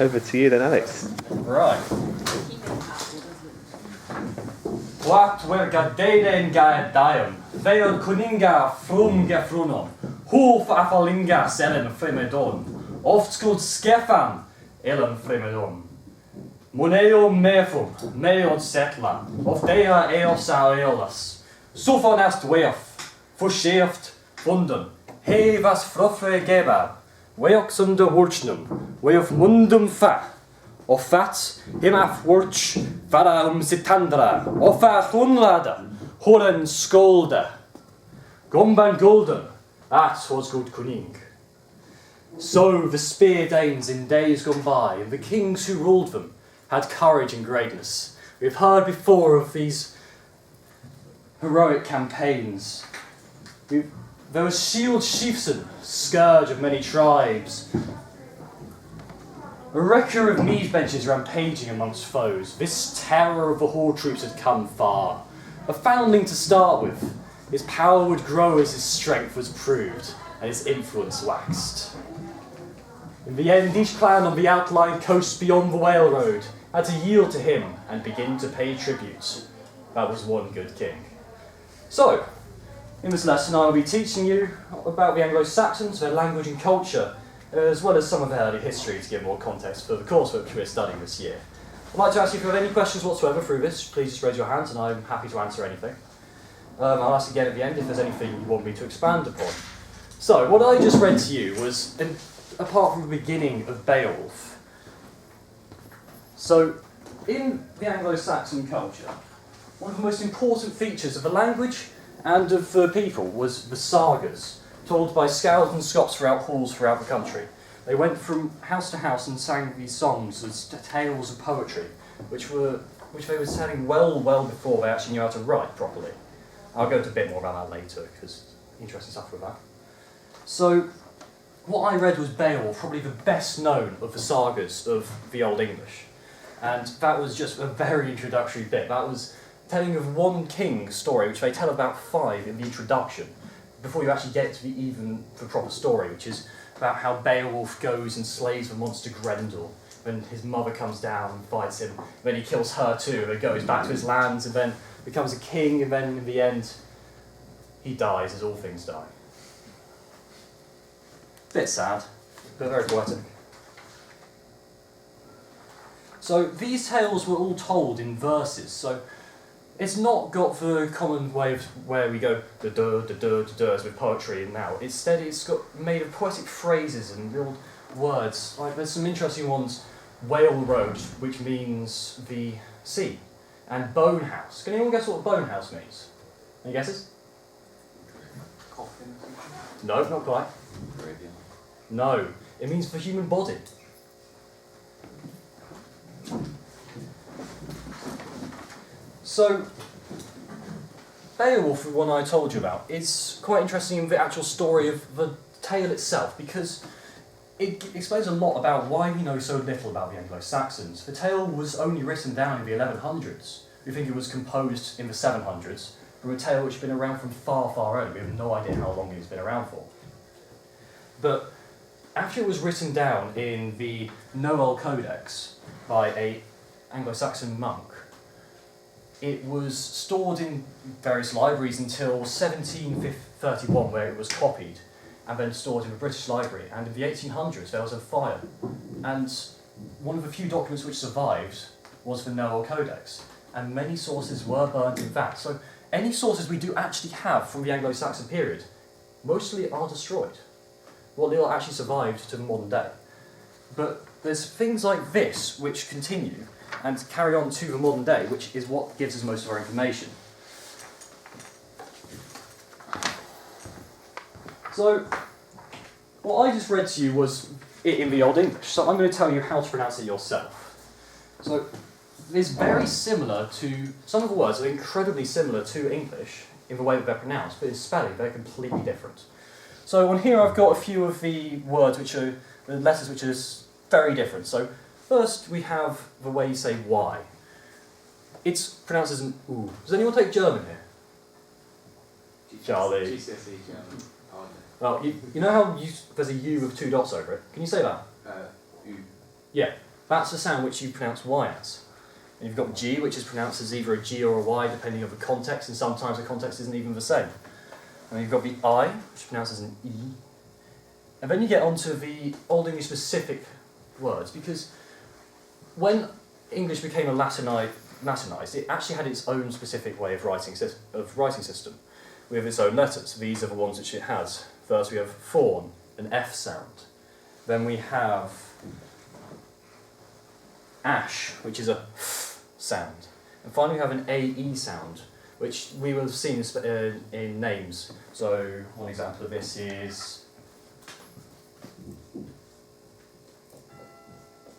over to you then, Alex. Right. Wat werga deden ga diam, veil kuninga frum gefrunom, hoof afalinga selen fremedon, oft skuld skefan elen fremedon. Moneo mefum, meod setla, of dea eos aeolas, sufon est weof, verscheft funden, hevas frofre geba, weoxunde hurchnum, weof mundum fa, of fat him af wurch, varam sitandra, of a thunrada, horen skolda. Gomban golden, that was good kuning. So the spear Danes in days gone by, and the kings who ruled them, had courage and greatness. We've heard before of these heroic campaigns. There was Shield Sheafson, scourge of many tribes. A wrecker of mead benches rampaging amongst foes. This terror of the horde troops had come far. A foundling to start with, his power would grow as his strength was proved, and his influence waxed. In the end, each clan on the outlying coast beyond the whale road had to yield to him and begin to pay tribute. That was one good king. So, in this lesson I will be teaching you about the Anglo-Saxons, their language and culture, as well as some of their early history to give more context for the coursework which we're studying this year. I'd like to ask you if you have any questions whatsoever through this, please just raise your hands and I'm happy to answer anything. I'll ask again at the end if there's anything you want me to expand upon. So, what I just read to you was, apart from the beginning of Beowulf. So, in the Anglo-Saxon culture, one of the most important features of the language and of the people was the sagas, told by Skalds and Scots throughout halls throughout the country. They went from house to house and sang these songs as tales of poetry, which they were telling well before they actually knew how to write properly. I'll go into a bit more about that later, because interesting stuff with that. So, what I read was Beowulf, probably the best known of the sagas of the Old English. And that was just a very introductory bit. That was telling of one king's story, which they tell about 5 in the introduction, before you actually get to the proper story, which is about how Beowulf goes and slays the monster Grendel, when his mother comes down and fights him, then he kills her too, and goes back to his lands, and then becomes a king, and then in the end, he dies, as all things die. Bit sad, but very poetic. So these tales were all told in verses, so it's not got the common way of where we go da-da-da-da-da as with poetry now. Instead, it's got made of poetic phrases and real words. Like there's some interesting ones, Whale Road, which means the sea, and Bone House. Can anyone guess what Bone House means? Any guesses? Coffin. No, not quite. Graveyard. No, it means the human body. So, Beowulf, the one I told you about, is quite interesting in the actual story of the tale itself, because it explains a lot about why we know so little about the Anglo-Saxons. The tale was only written down in the 1100s. We think it was composed in the 700s, from a tale which has been around from far early. We have no idea how long it's been around for. But after it was written down in the Noel Codex by an Anglo-Saxon monk, it was stored in various libraries until 1731, where it was copied, and then stored in the British Library. And in the 1800s, there was a fire. And one of the few documents which survived was the Noel Codex. And many sources were burned in that. So any sources we do actually have from the Anglo-Saxon period, mostly are destroyed. What little actually survived to the modern day. But there's things like this which continue and carry on to the modern day, which is what gives us most of our information. So, what I just read to you was it in the Old English, so I'm going to tell you how to pronounce it yourself. So, it's very similar to, some of the words are incredibly similar to English in the way that they're pronounced, but in spelling they're completely different. So on here I've got a few of the words which are, the letters which are very different. So first we have the way you say Y. It's pronounced as an oo. Does anyone take German here? Charlie. GCSE German. Hardly. Well, you know how there's a U with 2 dots over it? Can you say that? U. Yeah. that's the sound which you pronounce Y as. And you've got G, which is pronounced as either a G or a Y, depending on the context, and sometimes the context isn't even the same. And you've got the I, which is pronounced as an E. And then you get onto the Old English specific words, because when English became a Latinized, it actually had its own specific way of writing system, with its own letters. These are the ones which it has. First we have fawn, an F sound. Then we have ash, which is a F sound. And finally we have an AE sound, which we will have seen in names. So one example of this is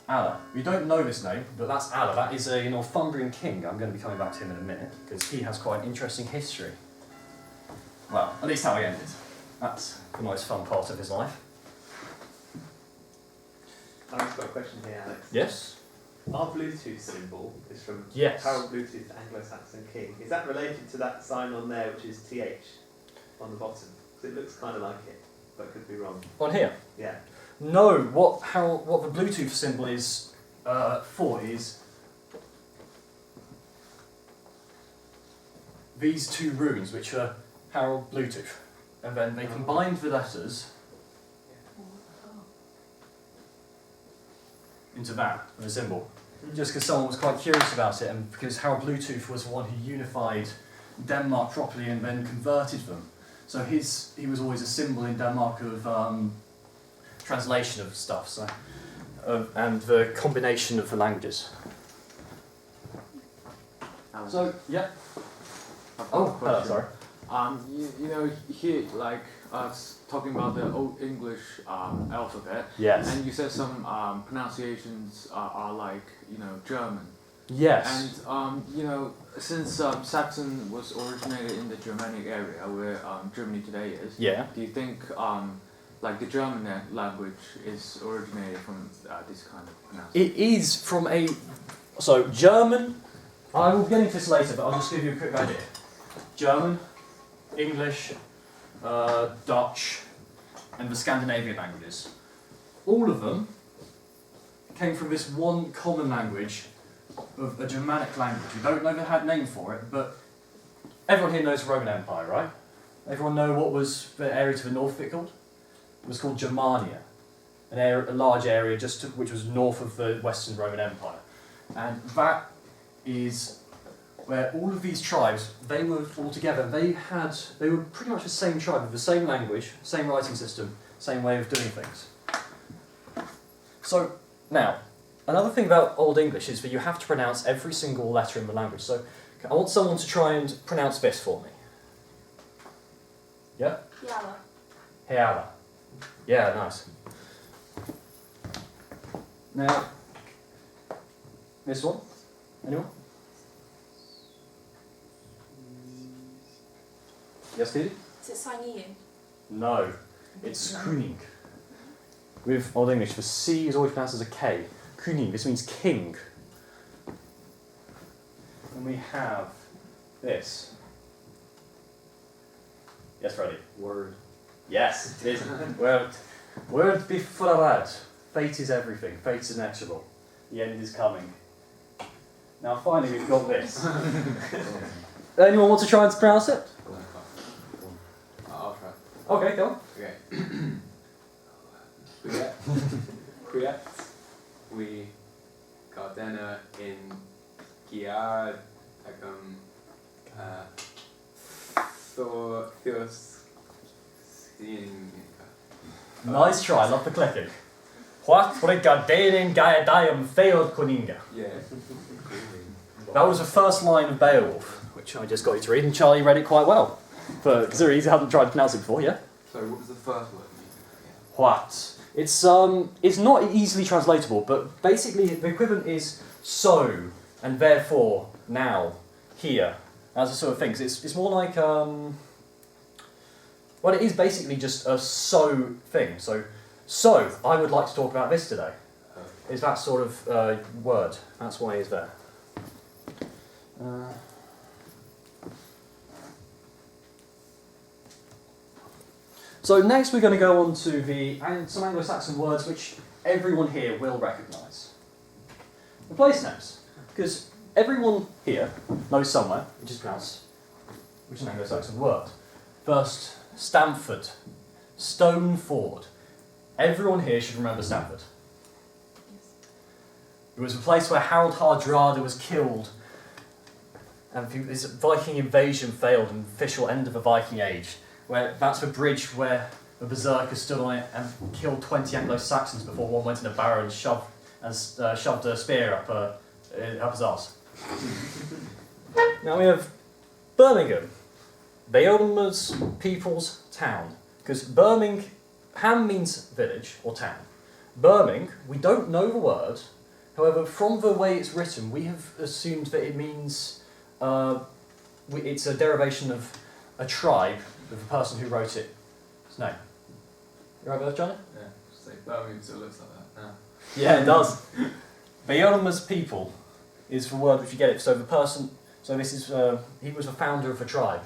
Allah. We don't know this name, but that's Allah. That is a Northumbrian king. I'm going to be coming back to him in a minute, because he has quite an interesting history. Well, at least how he ended. That's the most fun part of his life. I've just got a question here, Alex. Yes? Our Bluetooth symbol is from Yes. Harold Bluetooth, Anglo-Saxon king. Is that related to that sign on there, which is TH on the bottom? Because it looks kind of like it, but could be wrong. On here? Yeah. No, what the Bluetooth symbol is for is these two runes, which are Harold Bluetooth. And then they combined the letters into that, the symbol. Just because someone was quite curious about it, and because Harold Bluetooth was the one who unified Denmark properly and then converted them. So he was always a symbol in Denmark of translation of stuff, so and the combination of the languages. So yeah. Oh, hello, sorry. You know, here, like us talking about the Old English alphabet. Yes. And you said some pronunciations are like, you know, German. Yes. And you know, since Saxon was originated in the Germanic area where Germany today is. Yeah. Do you think like the German language is originated from this kind of pronunciation? It is from so German. I will get into this later, but I'll just give you a quick idea. German, English, Dutch, and the Scandinavian languages. All of them came from this one common language of a Germanic language. We don't know the name for it, but everyone here knows the Roman Empire, right? Everyone know what was the area to the north of it called? It was called Germania, a large area which was north of the Western Roman Empire. And that is where all of these tribes, they were all together. They were pretty much the same tribe, with the same language, same writing system, same way of doing things. So, now, another thing about Old English is that you have to pronounce every single letter in the language. So, I want someone to try and pronounce this for me. Yeah? Yalla. Heala. Yeah, nice. Now, this one? Anyone? Yes, Katie? Is it Sinian? No, it's Kuning. With Old English, the C is always pronounced as a K. Kuning, this means king. And we have this. Yes, Freddie? Word. Yes, it is. Word before that. Fate is everything. Fate is inexorable. The end is coming. Now finally we've got this. Anyone want to try and pronounce it? I'll try. Okay, go on. Okay. Kwiat. We got denna in Giard. Nice try, love the clicking. What brigaderin gaedaium failed Kuninga. Yeah. That was the first line of Beowulf, which I just got you to read, and Charlie read it quite well. But considering he hadn't tried to pronounce it before, yeah? Sorry, what was the first word? What? It's not easily translatable, but basically the equivalent is so, and therefore, now, here, as a sort of thing. 'Cause it's more like, well, it is basically just a so thing. So, I would like to talk about this today. Is that sort of word. That's why it's there. So next we're going to go on to some Anglo-Saxon words which everyone here will recognise. The place names. Because everyone here knows somewhere, which is an Anglo-Saxon word. First, Stamford, Stoneford. Everyone here should remember Stamford. It was a place where Harold Hardrada was killed, and his Viking invasion failed, and the official end of the Viking Age. That's the bridge where the berserker stood on it and killed 20 Anglo-Saxons before one went in a barrow and shoved a spear up his arse. Now we have Birmingham, Beorma's people's town, because Ham means village or town. Birming, we don't know the word. However, from the way it's written, we have assumed that it means it's a derivation of a tribe of the person who wrote it. His name. You right there, Johnny? Yeah, just say Birmingham still looks like that now. Yeah, it does. Beorma's people is the word which you get it. So this is he was the founder of the tribe.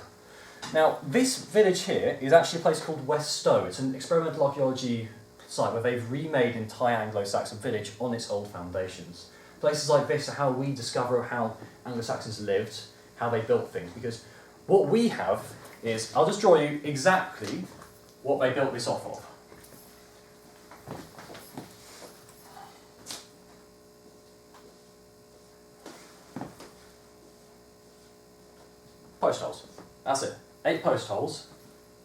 Now, this village here is actually a place called West Stow. It's an experimental archaeology site where they've remade an entire Anglo-Saxon village on its old foundations. Places like this are how we discover how Anglo-Saxons lived, how they built things, because what we have is, I'll just draw you exactly what they built this off of. Post holes. That's it. 8 post holes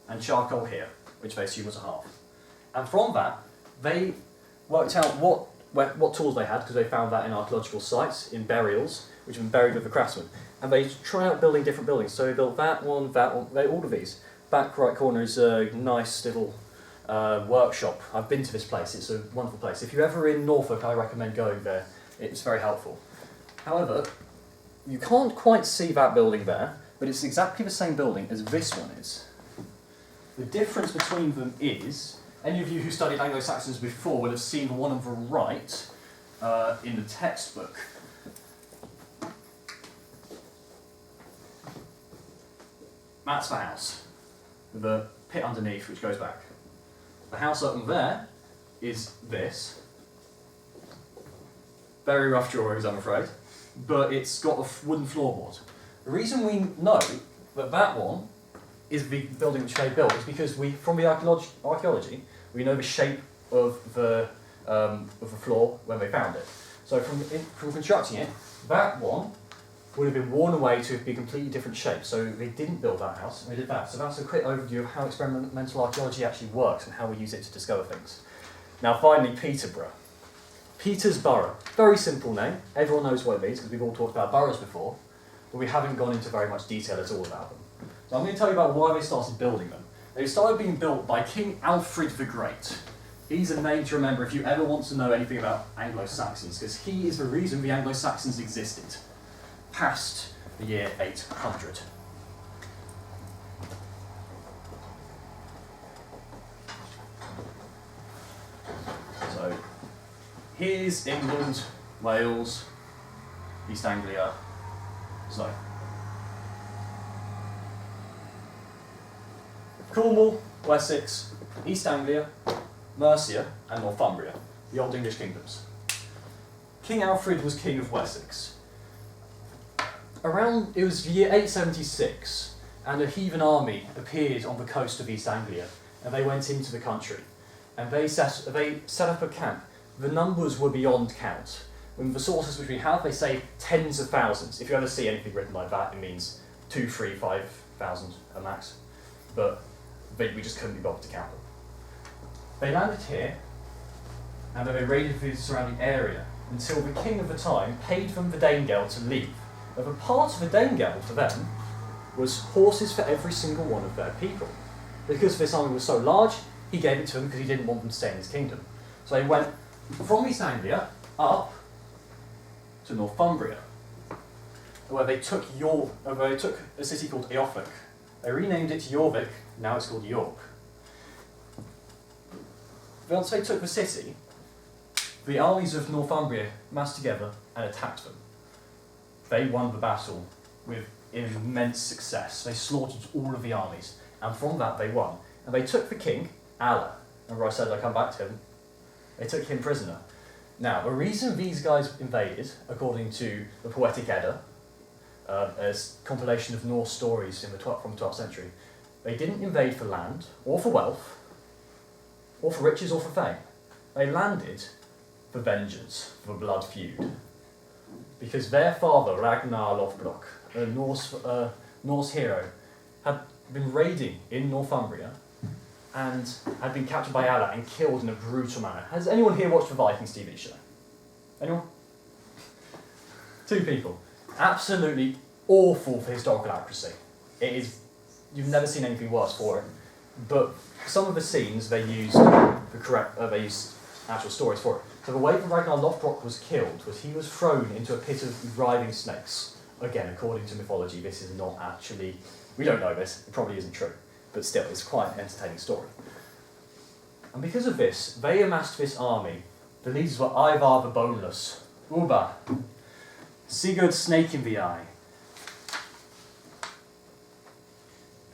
and charcoal here, which they assume was a half. And from that, they worked out what tools they had, because they found that in archaeological sites, in burials, which have been buried with the craftsmen. And they tried out building different buildings. So they built that one, all of these. Back right corner is a nice little workshop. I've been to this place, it's a wonderful place. If you're ever in Norfolk, I recommend going there. It's very helpful. However, you can't quite see that building there, but it's exactly the same building as this one is. The difference between them is, any of you who studied Anglo-Saxons before will have seen the one on the right in the textbook. That's the house, with a pit underneath which goes back. The house up there is this. Very rough drawings, I'm afraid, but it's got a wooden floorboard. The reason we know that that one is the building which they built is because from the archaeology, we know the shape of the floor when they found it. So from constructing it, that one would have been worn away to be a completely different shape. So they didn't build that house, they did that. So that's a quick overview of how experimental archaeology actually works and how we use it to discover things. Now finally, Peterborough. Petersborough, very simple name. Everyone knows what it means because we've all talked about boroughs before, but we haven't gone into very much detail at all about them. So I'm going to tell you about why they started building them. They started being built by King Alfred the Great. He's a name to remember if you ever want to know anything about Anglo-Saxons, because he is the reason the Anglo-Saxons existed, past the year 800. So, here's England, Wales, East Anglia, so. Cornwall, Wessex, East Anglia, Mercia and Northumbria, the Old English kingdoms. King Alfred was king of Wessex. It was the year 876, and a heathen army appeared on the coast of East Anglia, and they went into the country, and they set up a camp. The numbers were beyond count. When the sources which we have, they say tens of thousands. If you ever see anything written like that, it means 2, 3, 5,000 at max. But we just couldn't be bothered to count them. They landed here, and then they raided the surrounding area until the king of the time paid them the Danegeld to leave. But the part of the Danegeld for them was horses for every single one of their people. Because this army was so large, he gave it to them because he didn't want them to stay in his kingdom. So they went from East Anglia up to Northumbria, where they took a city called Eothwick. They renamed it Jorvik, now it's called York. Once they took the city, the armies of Northumbria massed together and attacked them. They won the battle with immense success. They slaughtered all of the armies, and from that they won. And they took the king, Allah, remember I said I'd come back to him? They took him prisoner. Now, the reason these guys invaded, according to the Poetic Edda, a compilation of Norse stories from the 12th century, they didn't invade for land, or for wealth, or for riches, or for fame. They landed for vengeance, for blood feud. Because their father, Ragnar Lothbrok, a Norse hero, had been raiding in Northumbria and had been captured by Allah and killed in a brutal manner. Has anyone here watched the Vikings TV show? Anyone? 2 people. Absolutely awful for historical accuracy. It is, you've never seen anything worse for it. But some of the scenes they used they used actual stories for it. So the way that Ragnar Lothbrok was killed was he was thrown into a pit of writhing snakes. Again, according to mythology, this is not actually, we don't know this, it probably isn't true. But still, it's quite an entertaining story. And because of this, they amassed this army. The leaders were Ivar the Boneless, Uba, Sigurd Snake in the Eye,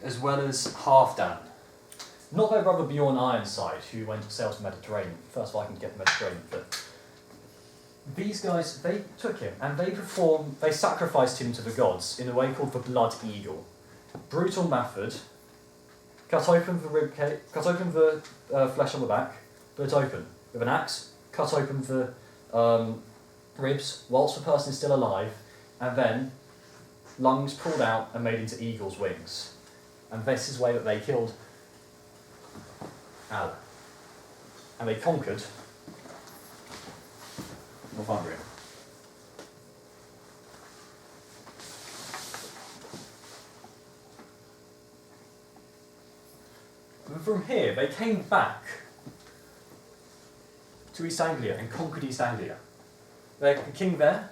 as well as Halfdan. Not their brother Bjorn Ironside, who went to sail to the Mediterranean, first Viking to get the Mediterranean. But these guys, they took him and they sacrificed him to the gods in a way called the Blood Eagle. Brutal method. Cut open the flesh on the back, put it open with an axe. Cut open the ribs whilst the person is still alive, and then lungs pulled out and made into eagle's wings. And this is the way that they killed Allah. And they conquered Northumbria. And from here, they came back to East Anglia and conquered East Anglia. The king there,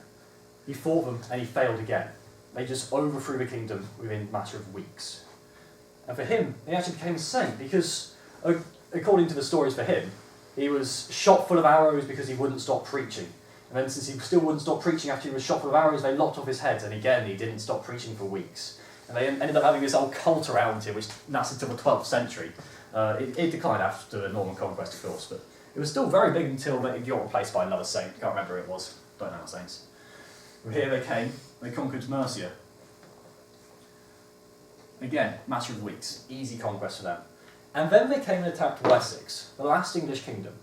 he fought them and he failed again. They just overthrew the kingdom within a matter of weeks. And for him, he actually became a saint because, according to the stories for him, he was shot full of arrows because he wouldn't stop preaching. And then since he still wouldn't stop preaching after he was shot full of arrows, they lopped off his head, and again he didn't stop preaching for weeks. And they ended up having this whole cult around him, which lasted until the 12th century. It declined after the Norman conquest, of course, but it was still very big until they got replaced by another saint. Can't remember who it was. Don't know what saints. From here they came, they conquered Mercia. Again, matter of weeks, easy conquest for them. And then they came and attacked Wessex, the last English kingdom.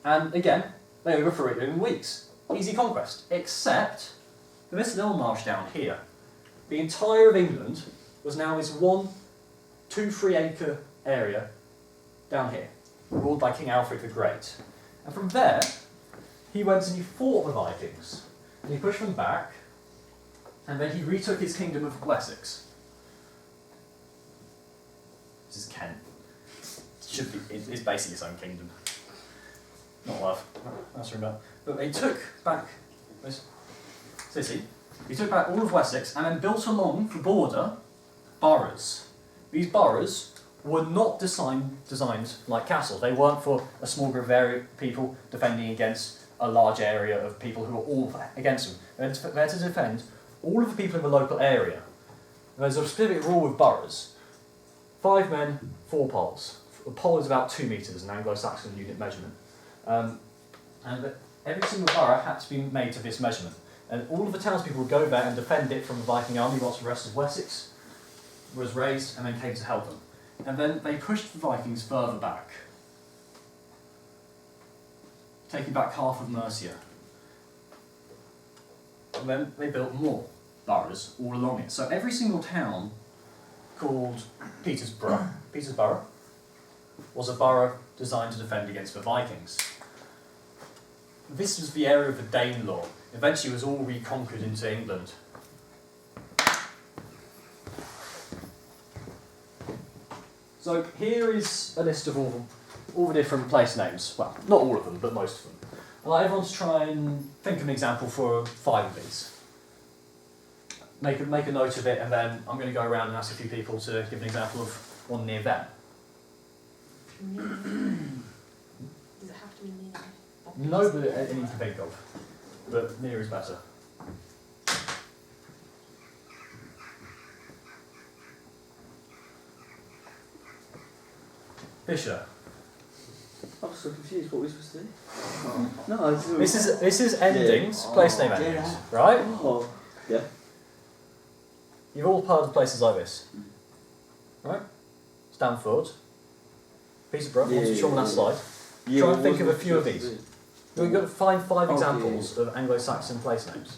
And again, they overthrew it in weeks. Easy conquest, except for this little marsh down here. The entire of England was now this 2-3 acre area down here, ruled by King Alfred the Great. And from there, he went and he fought the Vikings, and he pushed them back, and then he retook his kingdom of Wessex. This is Kent. It's basically its own kingdom. Not love. That's remember. But they took back this city. He took back all of Wessex and then built along the border boroughs. These boroughs were not designed like castles. They weren't for a small group of people defending against a large area of people who were all against them. They're there to defend all of the people in the local area. And there's a specific rule with boroughs. 5 men, 4 poles. A pole is about 2 metres, an Anglo-Saxon unit measurement. And every single borough had to be made to this measurement. And all of the townspeople would go there and defend it from the Viking army whilst the rest of Wessex was raised and then came to help them. And then they pushed the Vikings further back, taking back half of Mercia. And then they built more boroughs all along it. So every single town called Petersburg was a borough designed to defend against the Vikings. This was the area of the Danelaw. Eventually it was all reconquered into England. So here is a list of all the different place names. Well, not all of them, but most of them. I'd like everyone to try and think of an example for 5 of these. Make a note of it, and then I'm going to go around and ask a few people to give an example of one near them. Does it have to be near? No, but any you can think of. But near is better. Fisher. Oh, so confused. What are we supposed to do? Oh. No, This is endings, place name endings, right? Oh, yeah. You've all heard of places like this, right? Stanford, Peterborough, Yeah, once you show on that yeah. slide. Yeah, Try what and think of was a it few of supposed these. to We've got to find 5 Okay. examples of Anglo-Saxon place names.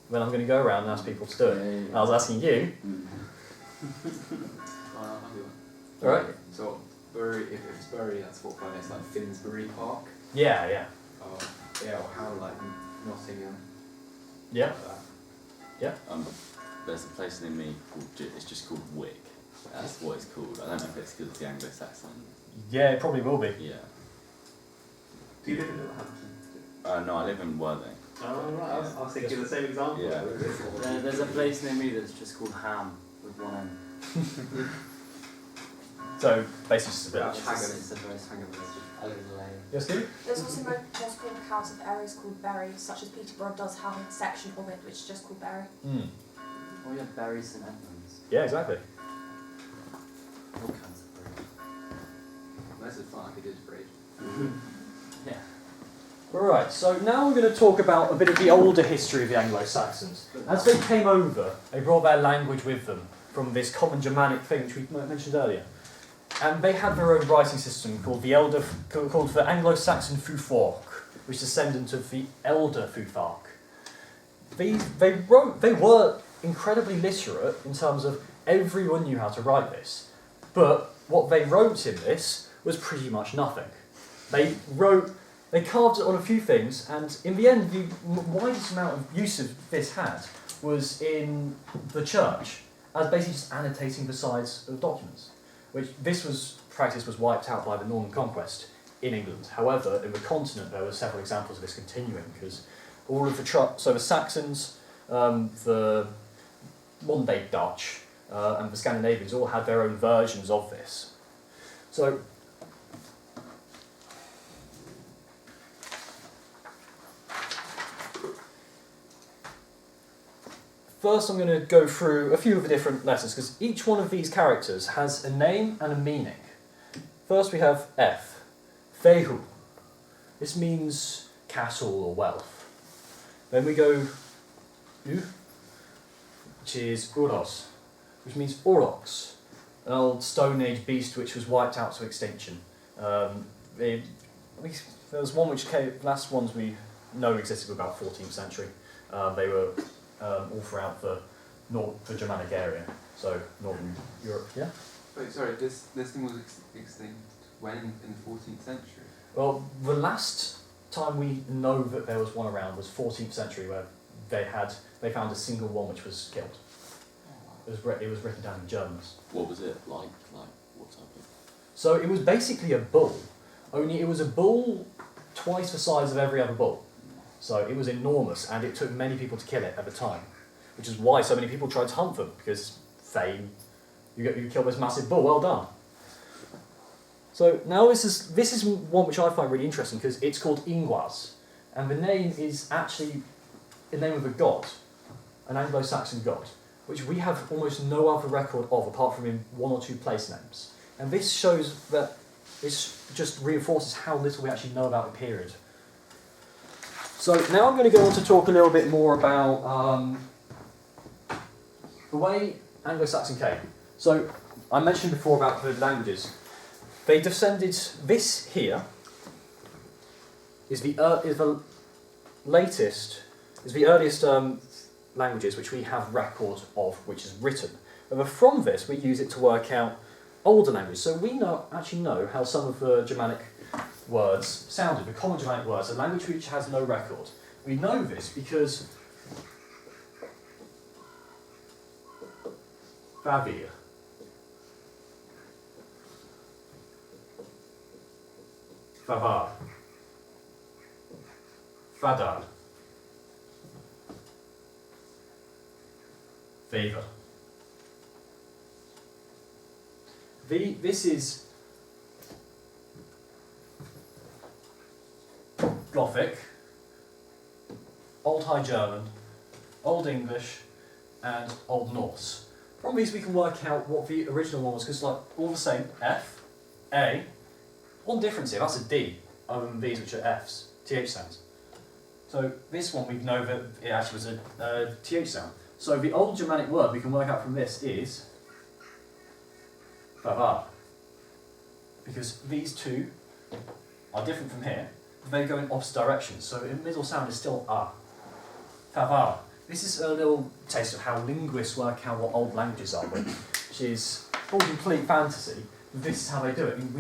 Then I'm going to go around and ask people to do it. I was asking you, I'll do one. alright? So, Bury, if it's Bury, that's what by it's like Finsbury Park. Yeah, yeah. Yeah, or how like Nottingham. Yeah. Like that. There's a place near me called, it's just called Wick. That's what it's called. I don't know if it's because it's the Anglo-Saxon. Yeah, it probably will be. Yeah. Do you live in Littlehampton? No, I live in Worthing. Oh, right. I was thinking the same example. Yeah. There's a place near me that's just called Ham with one N. So, basically just a bit. It's a very Hanger village. I live in the lane. Yes, Steve? There's also multiple accounts of areas called Bury, such as Peterborough does have a section of it which is just called Bury. Mm. Oh yeah, Bury St Edmunds. Yeah, exactly. All kinds of Bury. This is fun, like I did for ages. Yeah. Alright, so now we're going to talk about a bit of the older history of the Anglo-Saxons. As they came over, they brought their language with them from this common Germanic thing which we mentioned earlier. And they had their own writing system called the Anglo-Saxon Fufolk, which is descendant of the Elder Futhark. They were incredibly literate in terms of everyone knew how to write this. But what they wrote in this was pretty much nothing. They carved it on a few things, and in the end, the widest amount of use of this had was in the church, as basically just annotating the sides of documents. Which practice was wiped out by the Norman conquest in England. However, in the continent, there were several examples of this continuing, because all of the Saxons, the modern-day Dutch, and the Scandinavians all had their own versions of this. So, first I'm going to go through a few of the different letters, because each one of these characters has a name and a meaning. First we have F, Fehu. This means castle or wealth. Then we go U, which is Uros, which means aurochs, an old Stone Age beast which was wiped out to extinction. There was one which came, last ones we know existed were about 14th century. They were all throughout the Germanic area, so Northern Europe, yeah? Wait, sorry, this thing was extinct when in the 14th century? Well, the last time we know that there was one around was 14th century, where they found a single one which was killed. It was written down in Germans. What was it like? Like, what type of... So it was basically a bull, only it was a bull twice the size of every other bull. So it was enormous, and it took many people to kill it at the time, which is why so many people tried to hunt them, because fame, you kill this massive bull, well done. So now this is one which I find really interesting, because it's called Ingwas, and the name is actually the name of a god, an Anglo-Saxon god, which we have almost no other record of apart from in 1 or 2 place names. And this shows that, this just reinforces how little we actually know about the period. So now I'm going to go on to talk a little bit more about the way Anglo-Saxon came. So I mentioned before about the languages. They descended, this here is the earliest languages which we have record of, which is written. And from this we use it to work out older languages. So we actually know how some of the Germanic words sounded, the common Germanic words, a language which has no record. We know this because Favir, Favar, Fadal, Favor. This is Gothic, Old High German, Old English, and Old Norse. From these we can work out what the original one was, because like all the same, F, A. One difference here, that's a D, other than these which are Fs, TH sounds. So this one we know that it actually was a TH sound. So the old Germanic word we can work out from this is favar. Because these two are different from here, but they go in opposite directions. So the middle sound is still A. Favar. This is a little taste of how linguists work out what old languages are with, which is all complete fantasy. This is how they do it. And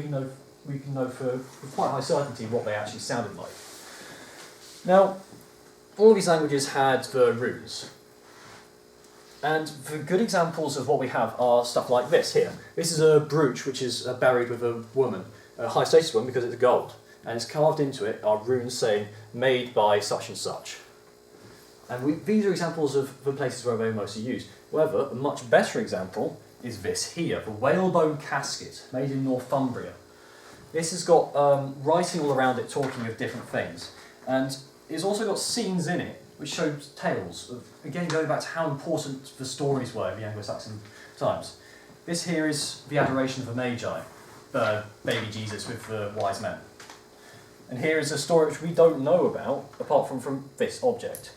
we can know for quite high certainty what they actually sounded like. Now, all of these languages had the runes. And the good examples of what we have are stuff like this here. This is a brooch which is buried with a woman, a high status woman because it's gold. And it's carved into it are runes saying, made by such and such. And these are examples of the places where they're mostly used. However, a much better example is this here, the whalebone casket, made in Northumbria. This has got writing all around it talking of different things. And it's also got scenes in it which show tales of, again, going back to how important the stories were in the Anglo-Saxon times. This here is the adoration of the Magi, the baby Jesus with the wise men. And here is a story which we don't know about, apart from this object,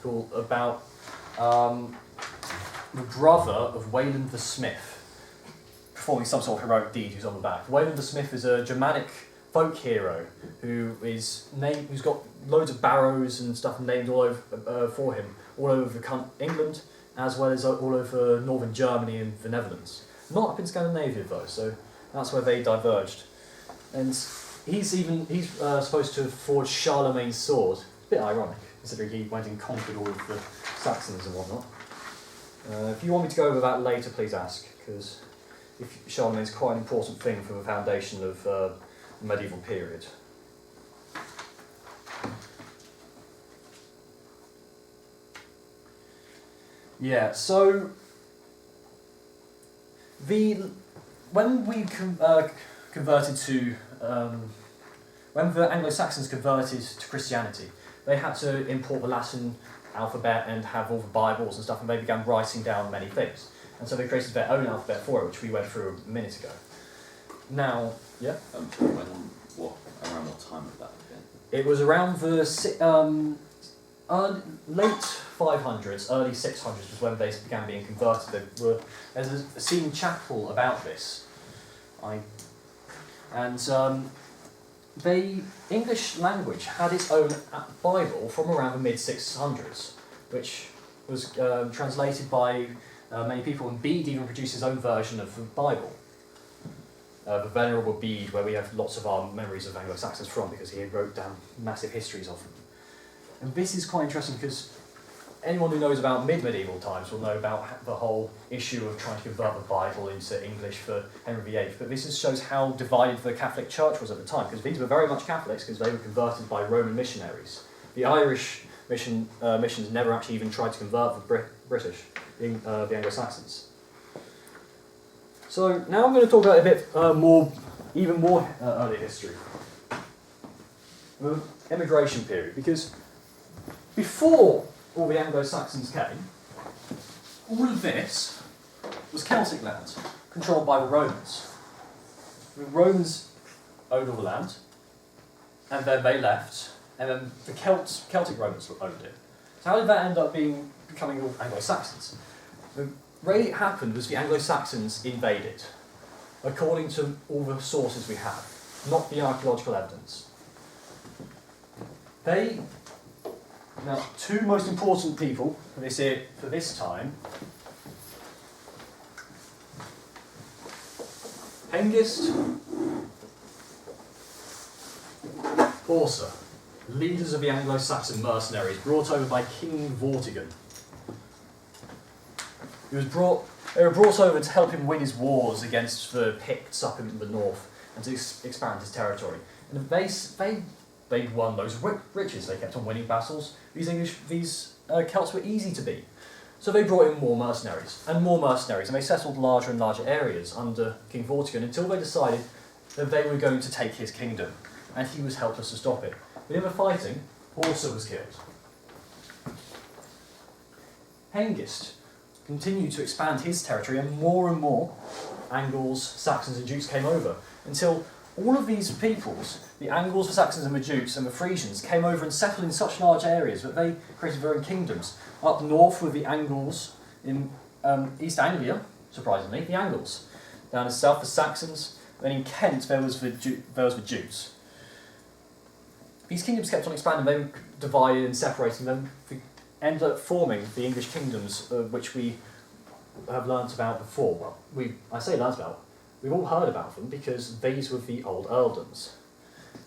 called about the brother of Wayland the Smith performing some sort of heroic deed who's on the back. Wayland the Smith is a Germanic folk hero who's got loads of barrows and stuff named all over for him, all over England, as well as all over northern Germany and the Netherlands. Not up in Scandinavia though, so that's where they diverged. And he's supposed to have forged Charlemagne's sword. A bit ironic, considering he went and conquered all of the Saxons and whatnot. If you want me to go over that later, please ask, because Charlemagne's quite an important thing for the foundation of the medieval period. Yeah, so when we converted to when the Anglo-Saxons converted to Christianity, they had to import the Latin alphabet and have all the Bibles and stuff, and they began writing down many things. And so they created their own alphabet for it, which we went through a minute ago. Now, yeah? Around what time was that again? It was around the late 500s, early 600s was when they began being converted. There's a scene chapel about this. The English language had its own Bible from around the mid-600s, which was translated by many people, and Bede even produced his own version of the Bible. The Venerable Bede, where we have lots of our memories of Anglo-Saxons from, because he wrote down massive histories of them. And this is quite interesting because anyone who knows about mid-medieval times will know about the whole issue of trying to convert the Bible into English for Henry VIII. But this just shows how divided the Catholic Church was at the time, because these were very much Catholics because they were converted by Roman missionaries. The Irish missions never actually even tried to convert the the Anglo-Saxons. So now I'm going to talk about a bit even more early history. The immigration period, because before all the Anglo-Saxons came, all of this was Celtic land, controlled by the Romans. The Romans owned all the land, and then they left, and then the Celtic Romans owned it. So how did that end up becoming all Anglo-Saxons? The way it happened was the Anglo-Saxons invaded, according to all the sources we have, not the archaeological evidence. Now, two most important people for this time, Hengist, Horsa, leaders of the Anglo-Saxon mercenaries brought over by King Vortigern. They were brought over to help him win his wars against the Picts up in the north and to expand his territory. And they won loads of riches. They kept on winning battles. These Celts were easy to beat. So they brought in more mercenaries, and they settled larger and larger areas under King Vortigern until they decided that they were going to take his kingdom, and he was helpless to stop it. But in the fighting, Horsa was killed. Hengist continued to expand his territory, and more Angles, Saxons and Jutes came over, until all of these peoples, the Angles, the Saxons and the Jutes and the Frisians, came over and settled in such large areas that they created their own kingdoms. Up north were the Angles, in East Anglia, surprisingly, the Angles. Down in south, the Saxons. Then in Kent, there was the Jutes. These kingdoms kept on expanding, they were divided and separating them, ended up forming the English kingdoms, which we have learnt about before. Well, I say learnt about, we've all heard about them because these were the old earldoms.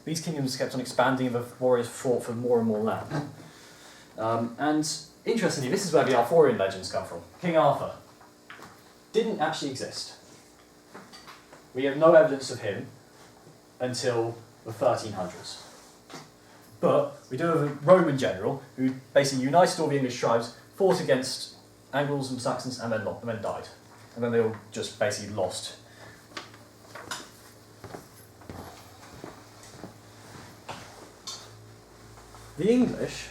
These kingdoms kept on expanding and the warriors fought for more and more land. And interestingly, this is where the Arthurian legends come from. King Arthur didn't actually exist. We have no evidence of him until the 1300s. But we do have a Roman general who basically united all the English tribes, fought against Angles and Saxons, and then died. And then they all just basically lost. The English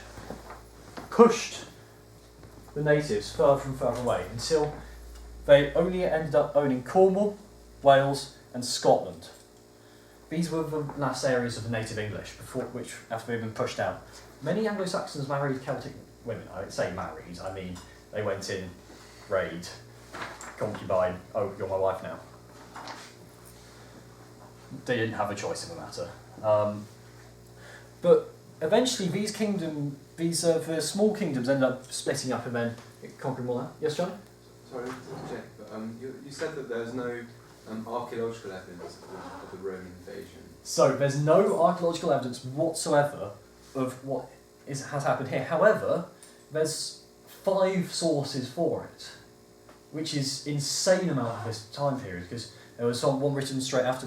pushed the natives further and further away until they only ended up owning Cornwall, Wales and Scotland. These were the last areas of the native English, which after they'd been pushed out. Many Anglo-Saxons married Celtic women. I say married, I mean they went in, raid, concubine, oh, you're my wife now. They didn't have a choice in the matter. But eventually these the small kingdoms ended up splitting up and then conquering more land. Yes, John? Sorry, to check, but you said that there's no archaeological evidence of the Roman invasion. So there's no archaeological evidence whatsoever of what has happened here. However, there's 5 sources for it, which is insane amount of this time period, because there was one written straight after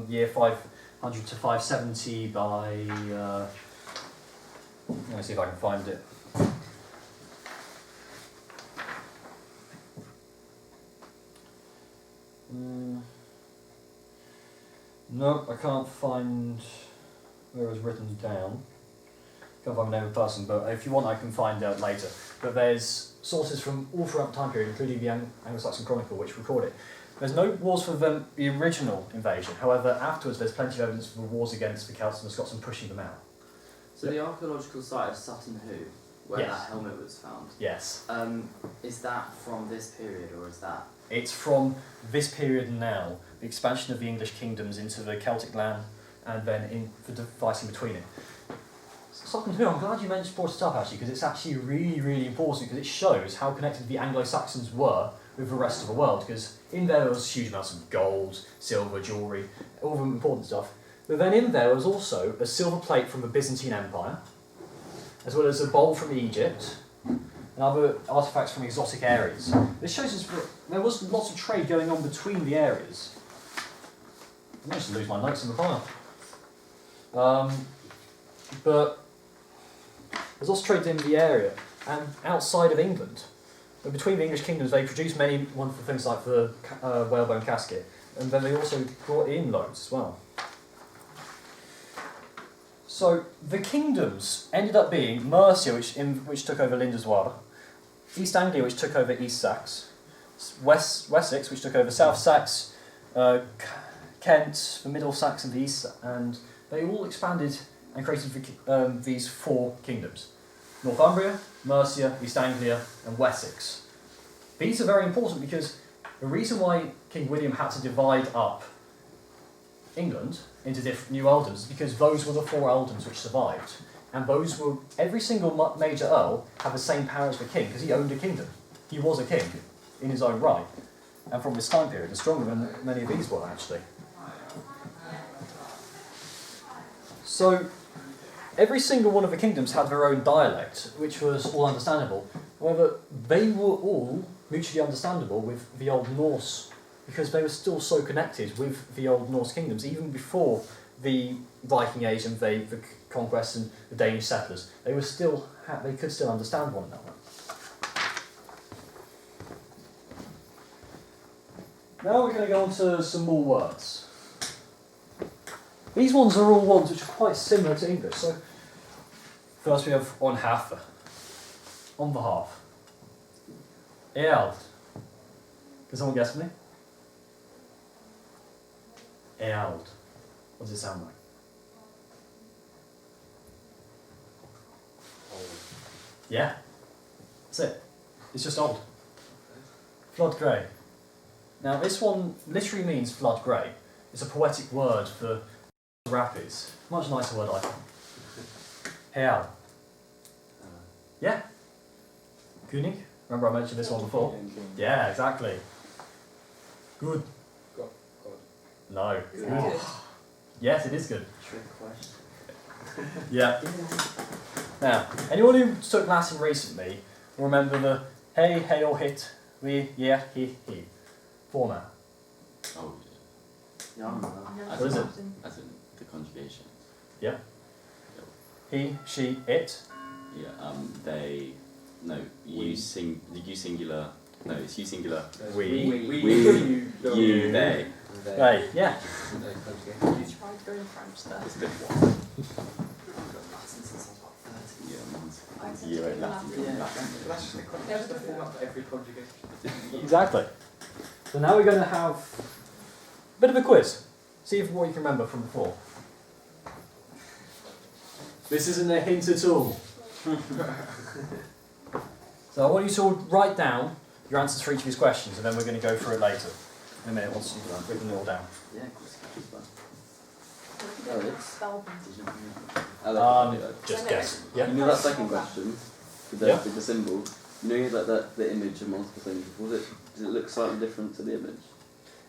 year 500 to 570 by, let me see if I can find it. No, I can't find where it was written down. Can't find the name of the person, but if you want I can find out later. But there's sources from all throughout the time period, including the Anglo-Saxon Chronicle, which record it. There's no wars for the original invasion, however afterwards there's plenty of evidence for the wars against the Celts and the Scots and pushing them out. So the archaeological site of Sutton Hoo, where Yes. that helmet was found, Yes. is that from this period or is that? It's from this period now, the expansion of the English kingdoms into the Celtic land and then in the fighting between it. Sutton Hoo, I'm glad you brought it up actually, because it's actually really, really important because it shows how connected the Anglo-Saxons were with the rest of the world, because in there was huge amounts of gold, silver, jewellery, all the important stuff. But then in there was also a silver plate from the Byzantine Empire, as well as a bowl from Egypt, and other artefacts from exotic areas. This shows us that there was lots of trade going on between the areas. I managed to lose my notes in the pile. But there's also trade in the area and outside of England. But between the English kingdoms, they produced many wonderful things like the whalebone casket, and then they also brought in loads as well. So the kingdoms ended up being Mercia, which took over Lindisfarne, East Anglia, which took over East Sax, Wessex, which took over South Sax, Kent, the Middle Sax, and the East, and they all expanded and created these 4 kingdoms: Northumbria, Mercia, East Anglia, and Wessex. These are very important because the reason why King William had to divide up England into different new earldoms is because those were the 4 earldoms which survived, and those were every single major earl had the same power as the king because he owned a kingdom. He was a king in his own right, and from this time period, and stronger than many of these were actually. So every single one of the kingdoms had their own dialect, which was all understandable. However, they were all mutually understandable with the Old Norse, because they were still so connected with the Old Norse kingdoms, even before the Viking Age and the conquest and the Danish settlers. They could still understand one another. Now we're going to go on to some more words. These ones are all ones which are quite similar to English. So first we have on half, on behalf. Eald. Can someone guess me? Eald. What does it sound like? Yeah, that's it. It's just old. Flood grey. Now this one literally means flood grey. It's a poetic word for rapids. Much nicer word, I think. Heal. Yeah. König. Remember I mentioned this one before? Yeah, exactly. Good. God. No. Is it good? Yes, it is good. Trick question. Yeah. Now, anyone who took Latin recently will remember the hey, hail, hit, we, yeah, he format. Oh, Yeah, I remember I've that. never What is seen it? something. yeah. As in the conjugation. He, she, it. Yeah. They. No. You singular. No, it's you singular. We. You. They. Hey, yeah. You tried going French there. It's a bit what? I've got Latin since I was about 13. Yeah. Mine's I've year taken eight Latin. Latin. Yeah. But that's just the format for every conjugation. Exactly. So now we're going to have a bit of a quiz. See if what you can remember from before. This isn't a hint at all. So I want you to all write down your answers for each of these questions, and then we're going to go through it later in a minute once you've written it all down. Yeah, of course. It's fun. You Oh, don't it's- spell them. Did you know? I like it. Just No, guess. You Yeah. know that second question with Yeah. the symbol. You know like the image of multiple things. Does it look slightly different to the image?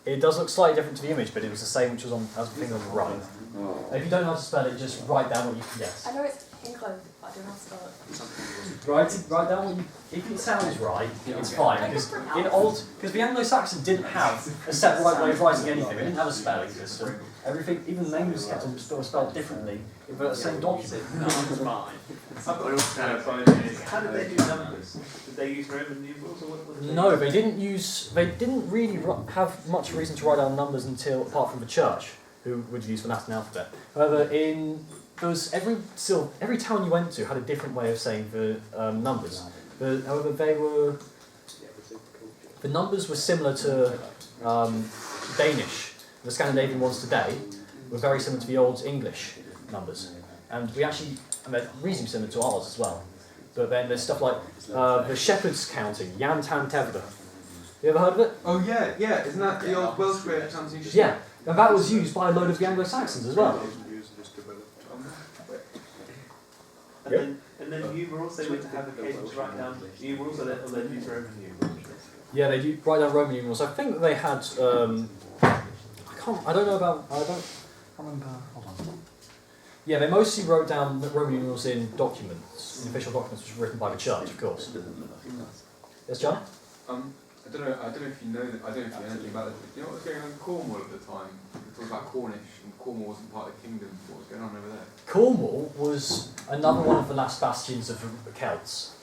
It does look slightly different to the image, but it was the same which was on as the thing on the right. Oh. If you don't know how to spell it, just write down what you can guess. I know it's enclosed, but I don't know how to spell it. Write down what you. If it sounds right, it's fine. Because because the Anglo-Saxons didn't have a set right way of writing anything. They didn't have a spelling system. Everything, even the names kept on spelled differently in the same document. It's fine. How did they do numbers? Did they use Roman numerals or what? No, they didn't use. They didn't really have much reason to write down numbers until, apart from the church, who would use the Latin alphabet. However, there was every town you went to had a different way of saying the numbers. However, the numbers were similar to Danish. The Scandinavian ones today were very similar to the old English numbers, and they're reasonably similar to ours as well. But then there's stuff like the shepherd's counting, Jan Tan Tevda. You ever heard of it? Oh yeah. Isn't that the old Welsh way of counting? Yeah, and that was used by a load of the Anglo-Saxons as well. And then you were also going to have occasion to write down. You were also then use Roman numerals. Yeah, they do write down Roman numerals. I think that they had. I don't remember. Hold on. Yeah, they mostly wrote down the Roman numerals in documents, in official documents, which were written by the church, of course. It doesn't look like that. Yes, John. I don't know if you know that. I don't know if you know anything about it. Do you know what was going on in Cornwall at the time? We talked about Cornish, and Cornwall wasn't part of the kingdom. What was going on over there? Cornwall was another one of the last bastions of the Celts,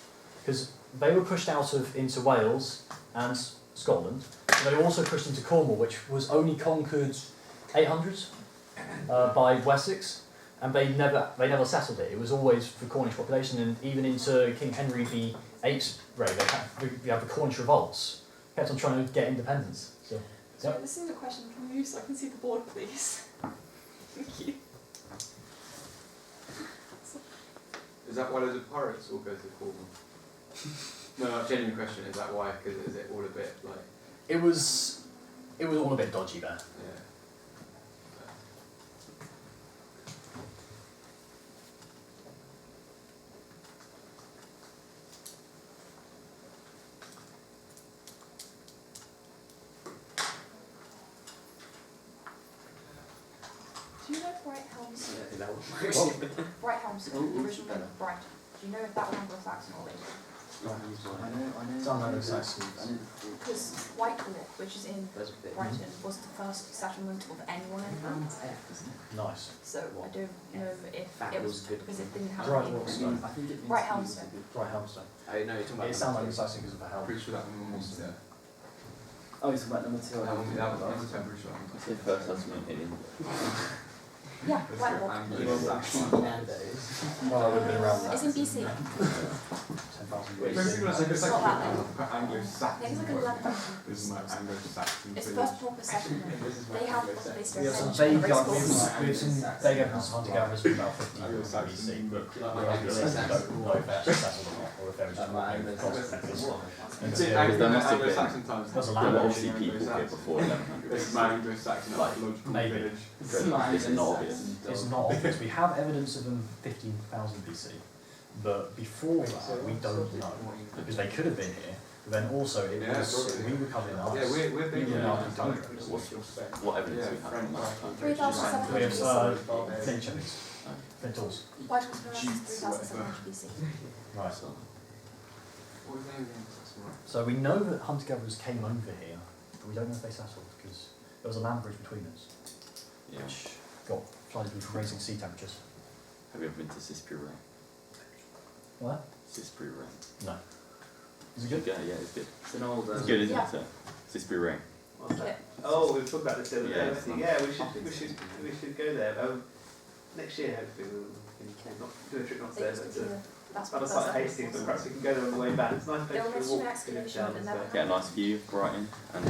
because they were pushed into Wales and Scotland. They were also pushed into Cornwall, which was only conquered 800s by Wessex, and they never settled it. It was always the Cornish population, and even into King Henry VIII's reign, they had the Cornish revolts. Kept on trying to get independence. So, Sorry, this is a question from you, so I can see the board, please. Thank you. Is that why loads of pirates all go to Cornwall? No, genuine question. Is that why? Because is it all a bit like? it was all a bit dodgy there. Yeah. Do you know if Brighthelm's Oh, originally better. Brighton? Do you know if that was Anglo-Saxon or later? I know. Sounds Anglo-Saxon. Because Whitehall, which is in Brighton, was the first settlement of anyone in France. Nice. So I don't know if That it was was good. because it didn't have Right, any what's English. that? I think it means Right, Helmstone. Right, Helmstone. Oh, no, you're talking about It sounds Anglo-Saxon because of the I'm helm. pretty sure that one was there. Oh, you're talking about number 2. That one, I'm pretty sure. That's the first settlement in England. Yeah, Whitehall. Anglo-Saxon. Well, I would have been around that. It's in BC. 10,000 Most BC. people are It's not that late. put I Anglo-Saxon. think it's like 11. This is my Anglo-Saxon. It's the village. first proper settlement. They have basically We have some essentially vague race course. we have some vague evidence of hunter-gatherers from about 15 BC, but we don't know if they actually settled or not, or if they were just walking with consequences. Anglo- There must have been- Anglo-Saxon times. There's a There were land obviously people here before 1100 This is my Anglo-Saxon archaeological maybe. village. It's not obvious. It's not obvious. We have evidence of them 15,000 BC, but before that we don't know, because they could have been here. But then also it Yeah, was totally. we were covered in ice. Yeah, we're We thinking were about not hunter-gatherers. What evidence do we have from that time? 3,700 We have BC. flint chippings, flint tools. Whitehall's pronounced 3,700 BC. Right. So, What was the name of the Anglo-Saxon one? So we know that hunter-gatherers came over here, but we don't know if they settled because there was a land bridge between us, yeah. which got flooded with raising sea temperatures. Have you ever been to Sispri Ring? What? Sispri Ring. No. Is it good? Yeah, it's good. It's an old. It's good, isn't Yeah. it? sir? Sispri Ring. What's that? Oh, we were talking about this the other Yeah, day. it's wasn't it? Yeah, we should go there. Next year, hopefully, we can not do a trip not They there, used to but be to that's other what side of Hastings, but perhaps we can go there on the way back. It's a nice place They'll to mention walk an excavation down and as never well. Get a nice view of Brighton. And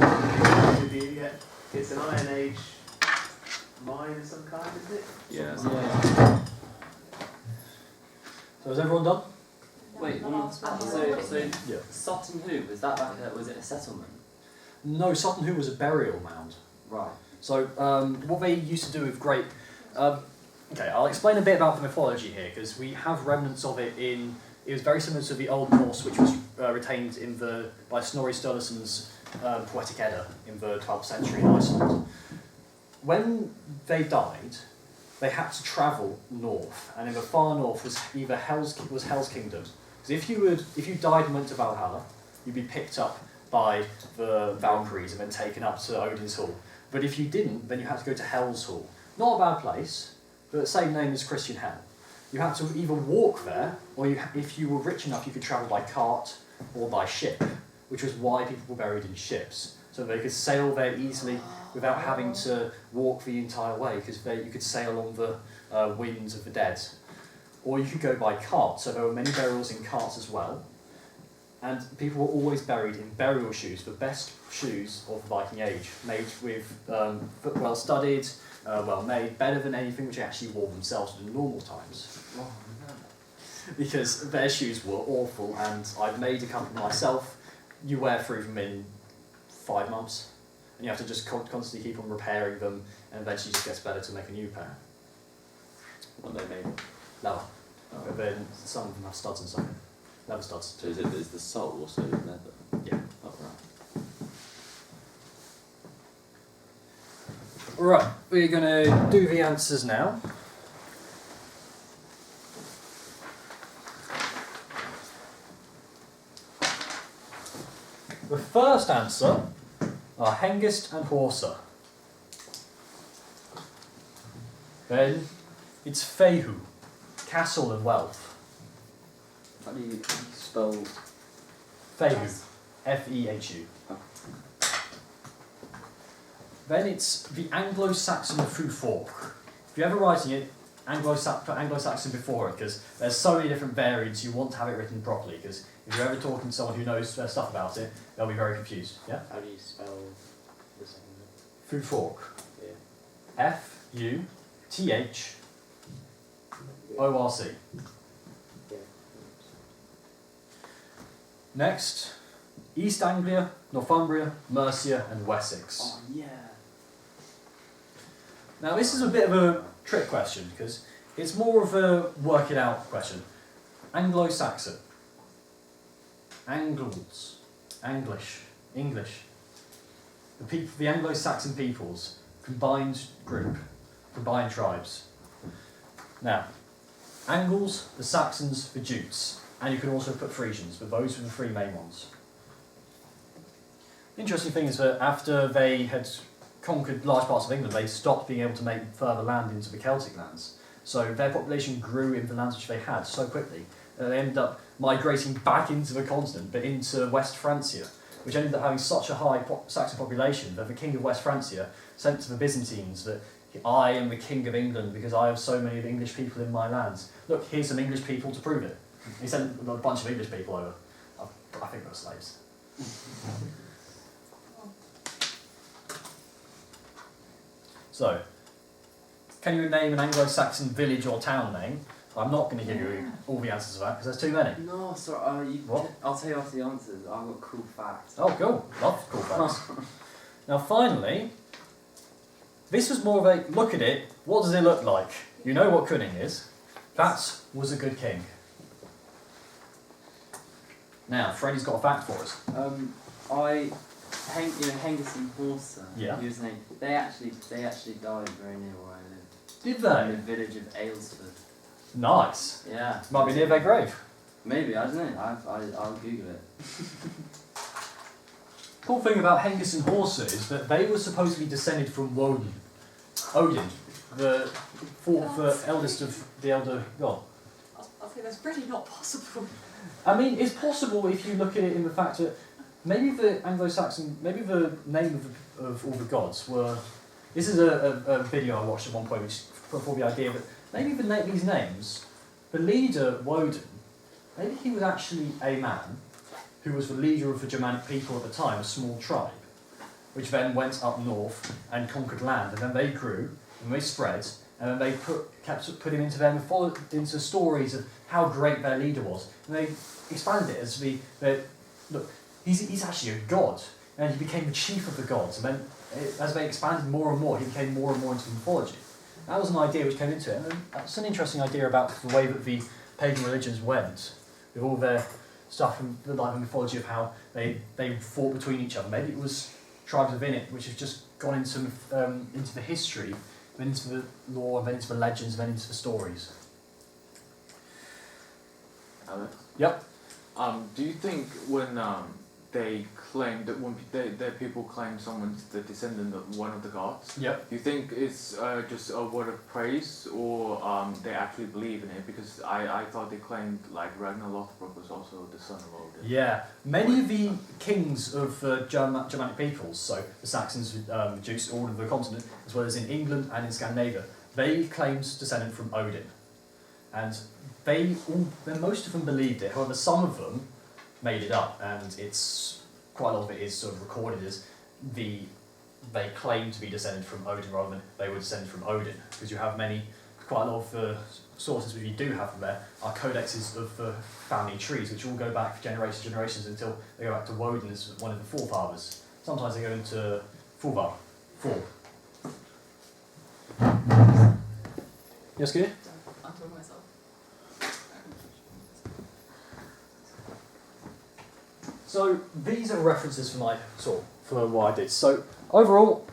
Good view, yeah. It's an Iron Age mine of some kind, isn't it? yeah, Yeah. So is everyone done? Wait, The one last one. so Yeah. Sutton Hoo, was that like was it a settlement? No, Sutton Hoo was a burial mound. Right. So what they used to do with great... okay, I'll explain a bit about the mythology here, because we have remnants of it in... It was very similar to the Old Norse, which was retained in by Snorri Sturluson's Poetic Edda in the 12th century in Iceland. When they died, they had to travel north, and in the far north was either Hell's Kingdom. Because if you died and went to Valhalla, you'd be picked up by the Valkyries and then taken up to Odin's Hall. But if you didn't, then you had to go to Hell's Hall. Not a bad place, but the same name as Christian Hell. You had to either walk there, or if you were rich enough, you could travel by cart or by ship, which was why people were buried in ships, so they could sail there easily without having to walk the entire way, because you could sail on the winds of the dead. Or you could go by cart, so there were many burials in carts as well. And people were always buried in burial shoes, the best shoes of the Viking Age, made with well studied, well made, better than anything which they actually wore themselves in normal times. Because their shoes were awful, and I've made a couple myself. You wear through them in 5 months, and you have to just constantly keep on repairing them, and eventually it just gets better to make a new pair. what they made. Leather. But then some of them have studs and something. Leather studs. So is the sole also leather? Yeah. Oh, right. Right, we're going to do the answers now. The first answer are Hengist and Horsa. Then it's Fehu, castle and wealth. How do you spell? Fehu, Yes. Fehu. Then it's the Anglo-Saxon Fu Fork. If you're ever writing it, put Anglo-Saxon before it, because there's so many different variants, you want to have it written properly, because if you're ever talking to someone who knows their stuff about it, they'll be very confused. Yeah? How do you spell the second bit? Fu Fork. Yeah. F-U-T-H-O-R-C. Yeah. Next, East Anglia, Northumbria, Mercia and Wessex. Oh yeah. Now this is a bit of a trick question, because it's more of a work it out question. Anglo-Saxon. Angles. English. The Anglo-Saxon peoples. Combined group. Combined tribes. Now, Angles, the Saxons, the Jutes. And you can also put Frisians, but those were the three main ones. The interesting thing is that after they had conquered large parts of England, they stopped being able to make further land into the Celtic lands. So their population grew in the lands which they had so quickly that they ended up migrating back into the continent, but into West Francia, which ended up having such a high Saxon population that the king of West Francia sent to the Byzantines that I am the king of England because I have so many English people in my lands. Look, here's some English people to prove it. He sent a bunch of English people over. I think they were slaves. So, can you name an Anglo-Saxon village or town name? I'm not going to give you all the answers to that because there's too many. No, sorry. What? I'll tell you after the answers. I've got cool facts. Oh, cool. Love cool facts. Now, finally, this was more of a look at it. What does it look like? You know what cunning is. That was a good king. Now, Freddie's got a fact for us. Hengist and Horsa. Yeah. He was named. They actually died very near where I live. Did In they? the village of Aylesford. Nice. Yeah. Might be near their grave. Maybe, I don't know. I'll Google it. Cool thing about Hengist and Horsa is that they were supposed to be descended from Woden. Odin, the eldest of the elder god. I think that's pretty not possible. I mean, it's possible if you look at it in the fact that maybe the Anglo-Saxon, maybe the name of all the gods were. This is a video I watched at one point which put forward the idea that maybe these names, the leader Woden, maybe he was actually a man who was the leader of the Germanic people at the time, a small tribe, which then went up north and conquered land, and then they grew and they spread, and then they kept putting into their into stories of how great their leader was, and they expanded it as look, he's actually a god, and he became the chief of the gods, and then as they expanded more and more, he became more and more into mythology. That was an idea which came into it, and that's an interesting idea about the way that the pagan religions went, with all their stuff and the mythology of how they fought between each other. Maybe it was tribes within it which have just gone into the history, then into the lore, and then into the legends, and then into the stories. Alex? Yep. Do you think when they claim that when their people claim someone's the descendant of one of the gods, Yep. do you think it's just a word of praise, or they actually believe in it? Because I thought they claimed like Ragnar Lothbrok was also the son of Odin. Yeah, many of the kings of Germanic peoples, so the Saxons, the Jews, all of the continent, as well as in England and in Scandinavia, they claimed descendant from Odin, and most of them believed it. However, some of them made it up, and it's quite a lot of it is sort of recorded as they claim to be descended from Odin rather than they were descended from Odin, because you have quite a lot of the sources which you do have from there are codexes of the family trees, which all go back generations until they go back to Woden as one of the forefathers. Sometimes they go into Fulvar. Yes, good? I'm talking myself. So these are references for what I did. So overall,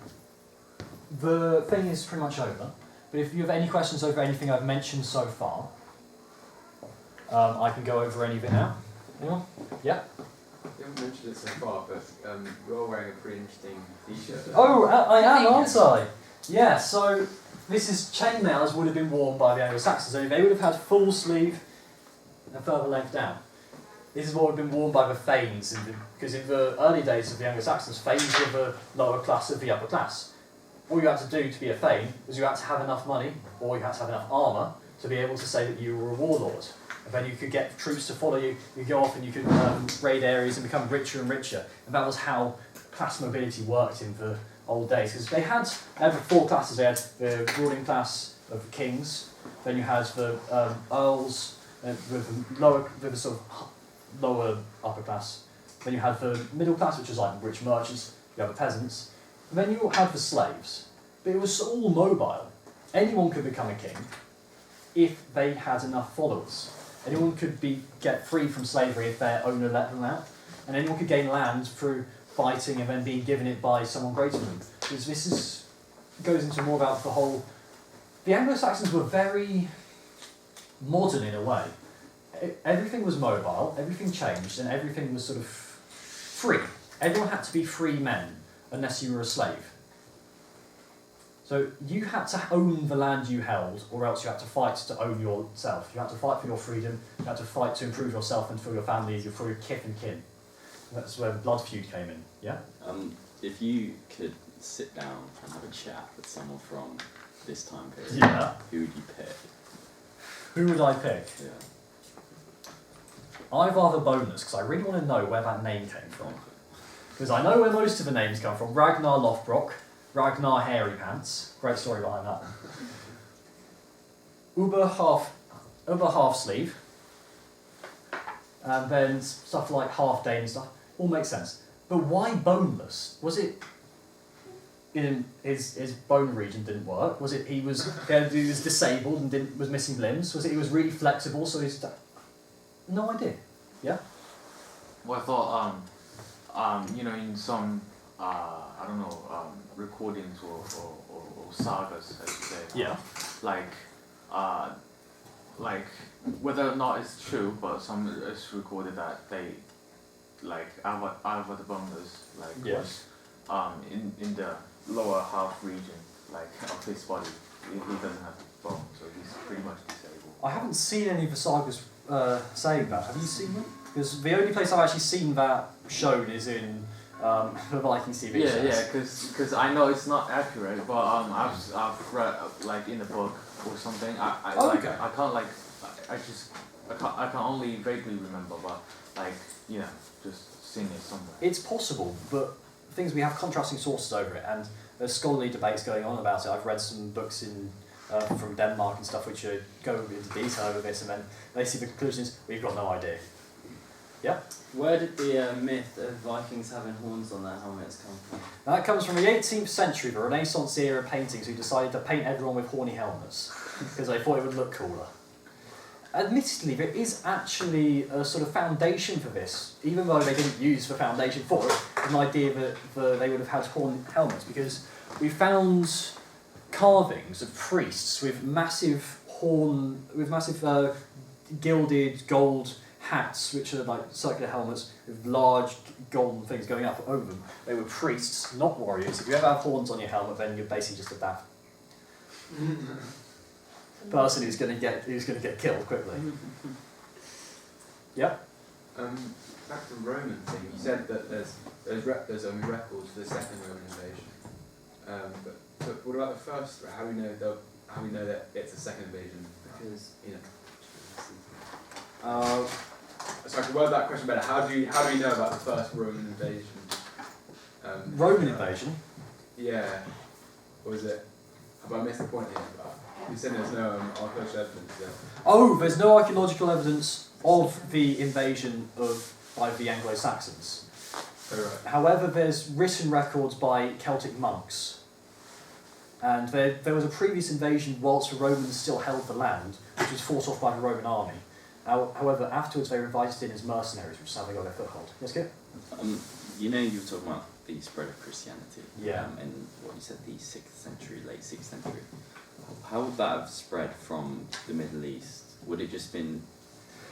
the thing is pretty much over. But if you have any questions over anything I've mentioned so far, I can go over any of it now. Anyone? Yeah? You haven't mentioned it so far, but you're wearing a pretty interesting t-shirt. Oh, I am, aren't I? Yeah, so this is chainmail as would have been worn by the Anglo-Saxons. Only they would have had full sleeve and further length down. This is what would have been worn by the Thanes, because in the early days of the Anglo-Saxons, Thanes were the lower class of the upper class. All you had to do to be a Thane was you had to have enough money, or you had to have enough armour, to be able to say that you were a warlord. And then you could get troops to follow you, you go off and you could raid areas and become richer and richer. And that was how class mobility worked in the old days. Because they had 4 classes. They had the ruling class of kings, then you had the earls, with the sort of lower upper class. Then you had the middle class, which was like rich merchants. You had the peasants. And then you had the slaves. But it was all mobile. Anyone could become a king if they had enough followers. Anyone could get free from slavery if their owner let them out. And anyone could gain land through fighting and then being given it by someone greater than them. Because this goes into more about the whole... The Anglo-Saxons were very modern in a way. Everything was mobile, everything changed, and everything was sort of free. Everyone had to be free men, unless you were a slave. So you had to own the land you held, or else you had to fight to own yourself. You had to fight for your freedom, you had to fight to improve yourself and for your family, for your kith and kin. And that's where the blood feud came in, yeah? If you could sit down and have a chat with someone from this time period. Yeah. Who would you pick? Who would I pick? Yeah. I'd rather boneless because I really want to know where that name came from. Because I know where most of the names come from. Ragnar Lothbrok, Ragnar Hairy Pants. Great story behind that one. Uber half sleeve. And then stuff like half Dane and stuff. All makes sense. But why boneless? Was it in his bone region didn't work? Was it he was disabled and was missing limbs? Was it he was really flexible so he's no idea. Yeah? Well, I thought, in some, I don't know, recordings or sagas, as you say. Yeah. Like, whether or not it's true, but some it's recorded that they, Alva the Boneless, was, in the lower half region, of his body. He doesn't have bone, so he's pretty much disabled. I haven't seen any of the sagas saying that. Have you seen them? Because the only place I've actually seen that shown is in the Vikings TV shows. Yeah, because I know it's not accurate, but I've read in the book or something. I can only vaguely remember, but just seeing it somewhere. It's possible, but the thing is we have contrasting sources over it, and there's scholarly debates going on about it. I've read some books from Denmark and stuff which go into detail over this, and then basically the conclusion is we've got no idea. Yeah? Where did the myth of Vikings having horns on their helmets come from? That comes from the 18th century, the Renaissance era paintings who decided to paint everyone with horny helmets because they thought it would look cooler. Admittedly, there is actually a sort of foundation for this, even though they didn't use the foundation for it, an idea that they would have had horn helmets, because we found carvings of priests with massive gilded gold hats, which are like circular helmets with large golden things going up over them. They were priests, not warriors. If you ever have horns on your helmet, then you're basically just a daft person who's going to get killed quickly. Yep. Back to the Roman thing, you said that there's only records for the second Roman invasion. But what about the first? How do we know that it's a second invasion? Because so I can word that question better. How do we know about the first Roman invasion? Roman invasion? Yeah. Or is it? Have I missed the point here? You said there's no archaeological evidence there. Oh, there's no archaeological evidence of the invasion by the Anglo-Saxons. Oh, right. However, there's written records by Celtic monks. And there was a previous invasion whilst the Romans still held the land, which was fought off by the Roman army. However, afterwards they were invited in as mercenaries, which is how they got their foothold. Yes, Kit? You were talking about the spread of Christianity. Yeah. In what you said, the 6th century, late 6th century. How would that have spread from the Middle East? Would it just been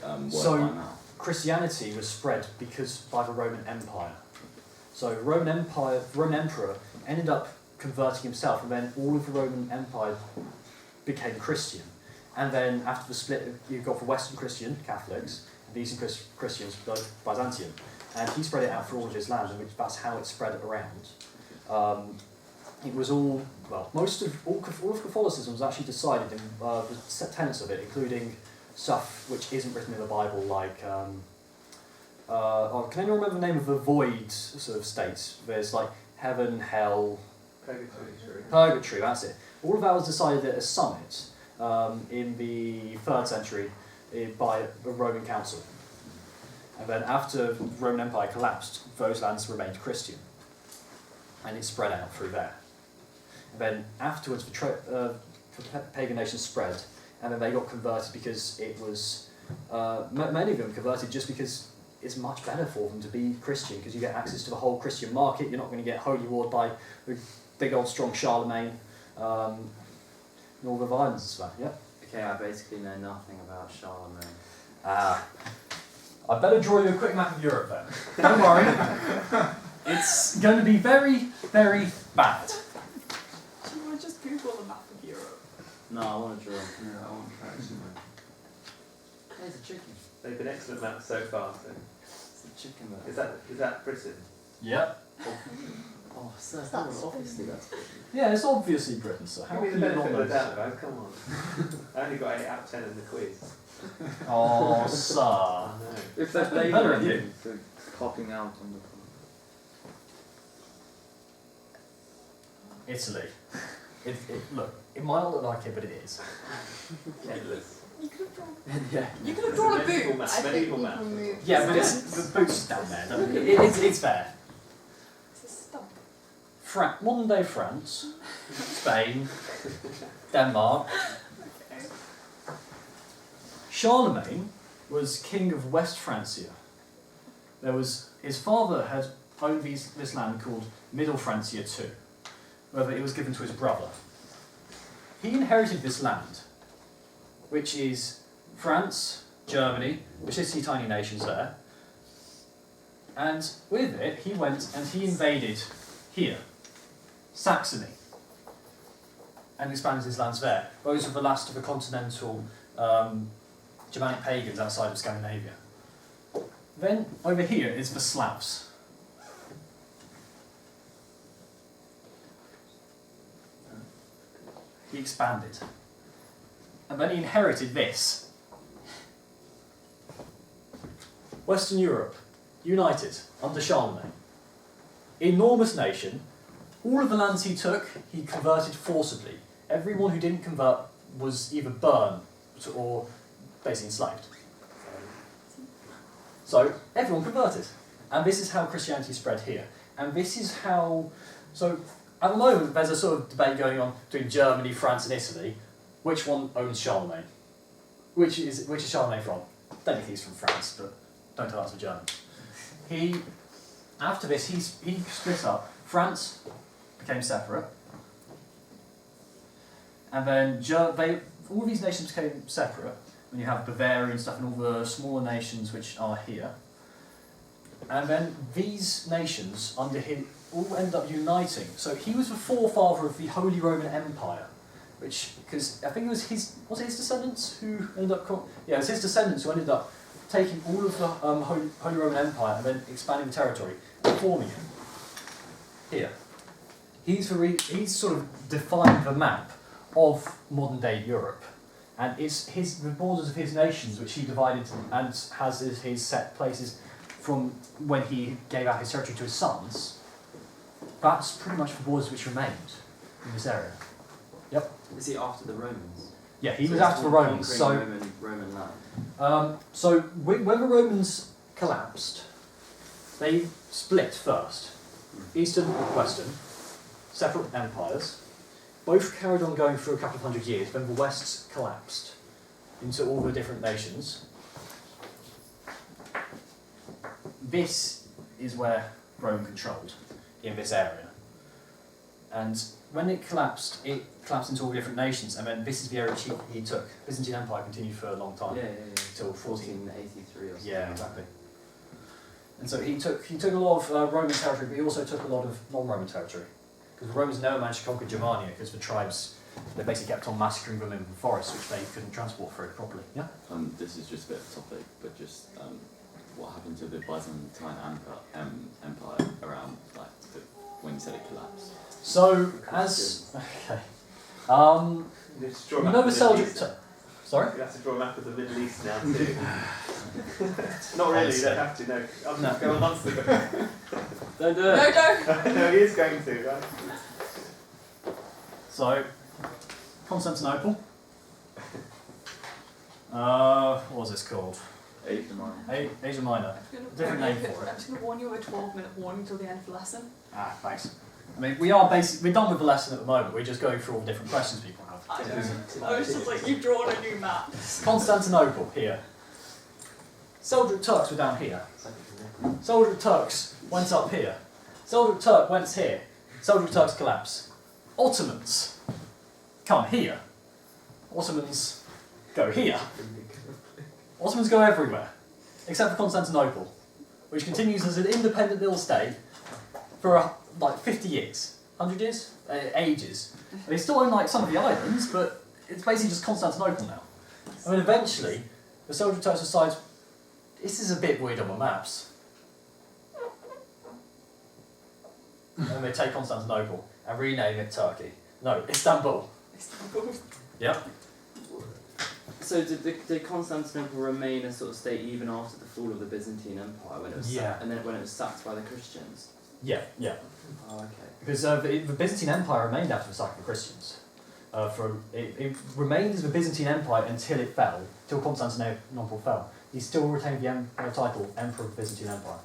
word by mouth? Christianity was spread by the Roman Empire. So the Roman Emperor ended up converting himself, and then all of the Roman Empire became Christian. And then after the split, you've got the Western Christian, Catholics, and the Eastern Christians, Byzantium. And he spread it out for all of his land, and that's how it spread around. It was all of Catholicism was actually decided in the tenets of it, including stuff which isn't written in the Bible, like, can anyone remember the name of the void sort of states? There's like heaven, hell, purgatory, that's it. All of that was decided at a summit in the 3rd century by a Roman council. And then after the Roman Empire collapsed, those lands remained Christian. And it spread out through there. And then afterwards, the pagan nations spread, and then they got converted because it was... many of them converted just because it's much better for them to be Christian, because you get access to the whole Christian market. You're not going to get holy warred by the big old strong Charlemagne, and all the violence and stuff. Yeah. Okay, I basically know nothing about Charlemagne. I better draw you a quick map of Europe then. Don't worry. It's going to be very, very bad. Do you want to just Google the map of Europe? No, I want to draw. Yeah, I want to actually. There's a chicken. They've been excellent maps so far. So. It's a chicken map. Is that Britain? Yep. Oh, sir, come on, obviously that's Britain. Yeah, it's obviously Britain, so how Give me can the you not benefit know of the doubt, this? guys. Come on. I only got 8 out of 10 in the quiz. Oh, sir. I know. If That's they're better dating than it, they're popping out on the phone. Italy. Look, it might not look like it, but it is. Endless. You could have drawn. Yeah. You could have drawn a Medieval boot. map, I think medieval you map. can move. Yeah, but it's the boots down there. Don't it? It's fair. It's a stump. Modern day France, Spain, Denmark. Okay. Charlemagne was king of West Francia. His father had owned this land called Middle Francia too, whether it was given to his brother. He inherited this land, which is France, Germany, which is 2 tiny nations there, and with it he went and he invaded here, Saxony, and expanded his lands there. Those were the last of the continental Germanic pagans outside of Scandinavia. Then over here is the Slavs. He expanded. And then he inherited this. Western Europe, united under Charlemagne. Enormous nation. All of the lands he took, he converted forcibly. Everyone who didn't convert was either burned or basically enslaved. So everyone converted. And this is how Christianity spread here. And this is how... So at the moment there's a sort of debate going on between Germany, France and Italy. Which one owns Charlemagne? Which is Charlemagne from? Don't think he's from France, but don't tell that's a German. After this, he split up. France became separate. And then all these nations became separate. When you have Bavaria and stuff and all the smaller nations which are here. And then these nations under him all end up uniting. So he was the forefather of the Holy Roman Empire, because I think it was his descendants who ended up, it was his descendants who ended up taking all of the Holy Roman Empire and then expanding the territory and forming it. Here. He's sort of defined the map of modern day Europe. And it's the borders of his nations which he divided and has his set places from when he gave out his territory to his sons. That's pretty much the borders which remained in this area. Yep. Is he after the Romans? Yeah, he So was he's after the Romans. So, conquering Roman land. when the Romans collapsed, they split first. Eastern, Western, separate empires. Both carried on going for a couple of hundred years, then the West collapsed into all the different nations. This is where Rome controlled, in this area. And when it collapsed into all the different nations, and then this is the area he took. Byzantine Empire continued for a long time. Yeah. Till 1483 or something. Yeah, exactly. And so he took a lot of Roman territory, but he also took a lot of non-Roman territory. Because the Romans never managed to conquer Germania, because the tribes, they basically kept on massacring them in the forests, which they couldn't transport through properly. Yeah? This is just a bit of topic, but just what happened to the Byzantine Empire around when you said it collapsed? So, okay. You have to draw a You map know of the Middle Seljuk... East. Sorry? You have to draw a map of the Middle East now too. Not really, you don't have to, no. I'm just going to answer the question. Don't do No, it. don't. No, he is going to, right? So, Constantinople. What was this called? Asia Minor. Asia Minor. Different name for it. I'm just going to warn you of a 12-minute warning till the end of the lesson. Ah, thanks. I mean, we're done with the lesson at the moment. We're just going through all the different questions people have. I know. I was just like, you've drawn a new map. Constantinople, here. Seljuk Turks were down here. Seljuk Turks went up here. Seljuk Turk went here. Seljuk Turks collapse. Ottomans come here. Ottomans go here. Ottomans go everywhere, except for Constantinople, which continues as an independent little state for like 50 years, 100 years, ages. They still own some of the islands, but it's basically just Constantinople now. I mean, eventually, the Seljuk Turks decide, this is a bit weird on the maps. and they take Constantinople and rename it Turkey. No, Istanbul. Yep. So did Constantinople remain a sort of state even after the fall of the Byzantine Empire when it was and then when it was sacked by the Christians? Yeah, yeah. Oh, okay. Because the Byzantine Empire remained after the sack of the Christians. It remained as the Byzantine Empire until it fell, till Constantinople fell. He still retained the title Emperor of the Byzantine Empire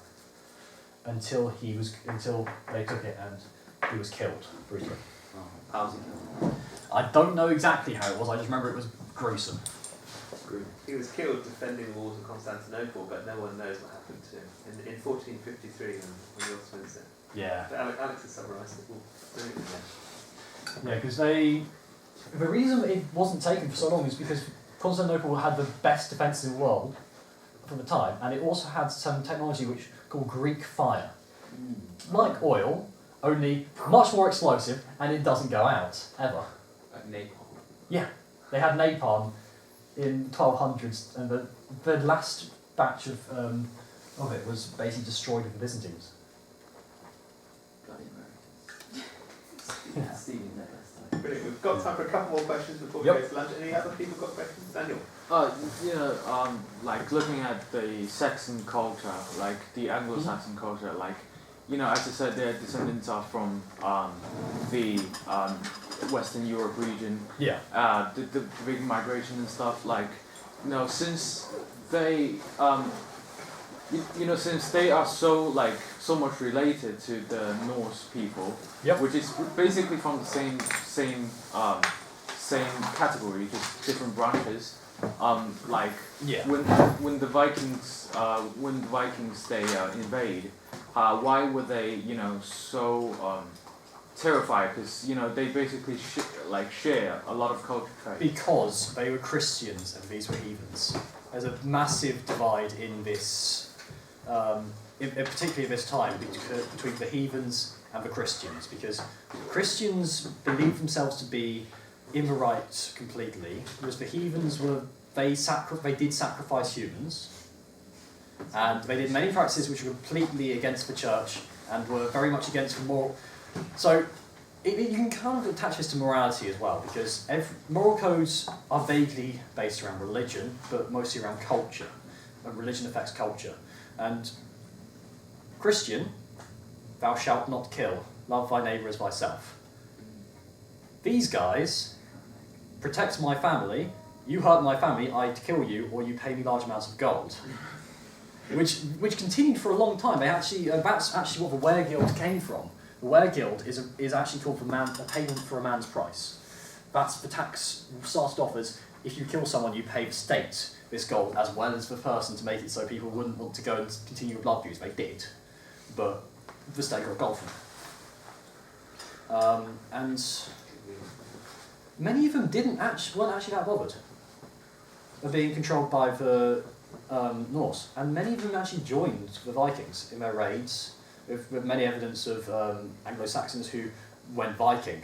until they took it and he was killed brutally. Oh, how was he killed? I don't know exactly how it was. I just remember it was gruesome. He was killed defending the walls of Constantinople, but no one knows what happened to him in 1453 when the Ottomans did. Yeah. But Alex has summarised it all brilliantly there. Yeah, because the reason it wasn't taken for so long is because Constantinople had the best defence in the world for the time, and it also had some technology which called Greek fire. Like oil, only much more explosive, and it doesn't go out, ever. Like napalm. Yeah, they had napalm in 1200s, and the last batch of it was basically destroyed with the Byzantines. Bloody Americans. Yeah. Stealing their best time. Brilliant. We've got time for a couple more questions before we Yep. go to lunch. Any other people got questions? Daniel? Like looking at the Saxon culture, like the Anglo-Saxon culture, like, as I said, their descendants are from the Western Europe region. Yeah. The big migration and stuff, like, since they, since they are so much related to the Norse people, Yep. which is basically from the same category, just different branches. Yeah. When the Vikings they invade, why were they so terrified? Because they basically share a lot of culture traits. Because they were Christians and these were heathens. There's a massive divide in this, particularly at this time, between the heathens and the Christians, because Christians believed themselves to be in the right completely, whereas the heathens they did sacrifice humans, and they did many practices which were completely against the church and were very much against the moral. So you can kind of attach this to morality as well, because moral codes are vaguely based around religion, but mostly around culture, and religion affects culture. And Christian, thou shalt not kill, love thy neighbour as thyself. These guys, protect my family, you hurt my family, I kill you, or you pay me large amounts of gold. Which continued for a long time. That's actually what the Were Guild came from. The Were Guild is actually called a payment for a man's price. That's the tax started off as, if you kill someone, you pay the state this gold as well as the person to make it so people wouldn't want to go and continue with blood feuds. They did, but the state got gold from it. And many of them weren't actually that bothered of being controlled by the Norse, and many of them actually joined the Vikings in their raids, with many evidence of Anglo-Saxons who went Viking,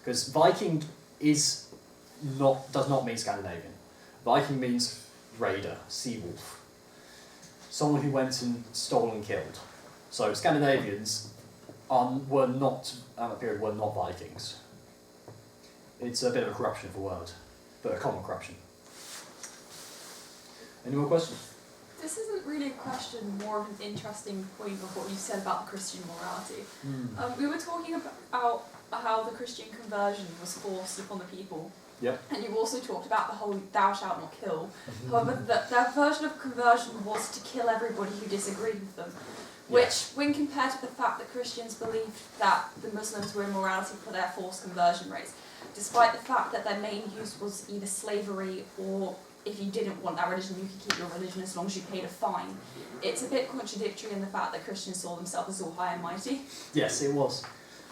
because Viking does not mean Scandinavian. Viking means raider, sea wolf, someone who went and stole and killed. So Scandinavians were not Vikings. It's a bit of a corruption of the word, but a common corruption. Any more questions? This isn't really a question, more of an interesting point of what you said about the Christian morality. We were talking about how the Christian conversion was forced upon the people. Yep. And you also talked about the whole thou shalt not kill. However, their version of conversion was to kill everybody who disagreed with them. Which, when compared to the fact that Christians believed that the Muslims were in morality for their forced conversion rates, despite the fact that their main use was either slavery or if you didn't want that religion, you could keep your religion as long as you paid a fine. It's a bit contradictory in the fact that Christians saw themselves as all high and mighty. Yes, it was.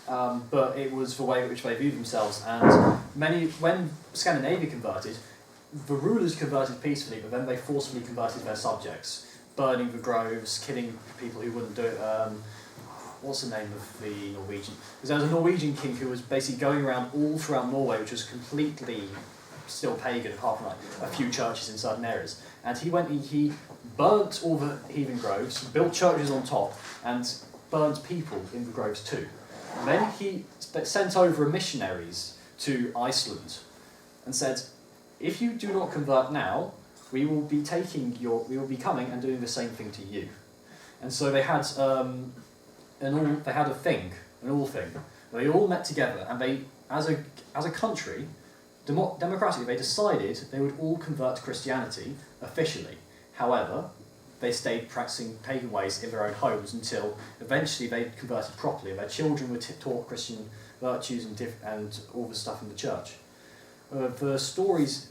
But it was the way in which they viewed themselves. And when Scandinavia converted, the rulers converted peacefully, but then they forcefully converted their subjects, burning the groves, killing people who wouldn't do it. What's the name of the Norwegian? Because there was a Norwegian king who was basically going around all throughout Norway, which was completely still pagan, apart from a few churches in certain areas. And he burnt all the heathen groves, built churches on top, and burnt people in the groves too. Then he sent over missionaries to Iceland and said, if you do not convert now, we will be coming and doing the same thing to you. And so they had a thing. They all met together, and they, as a country, democratically, they decided they would all convert to Christianity officially. However, they stayed practicing pagan ways in their own homes until eventually they converted properly, and their children were taught Christian virtues and all the stuff in the church. The stories,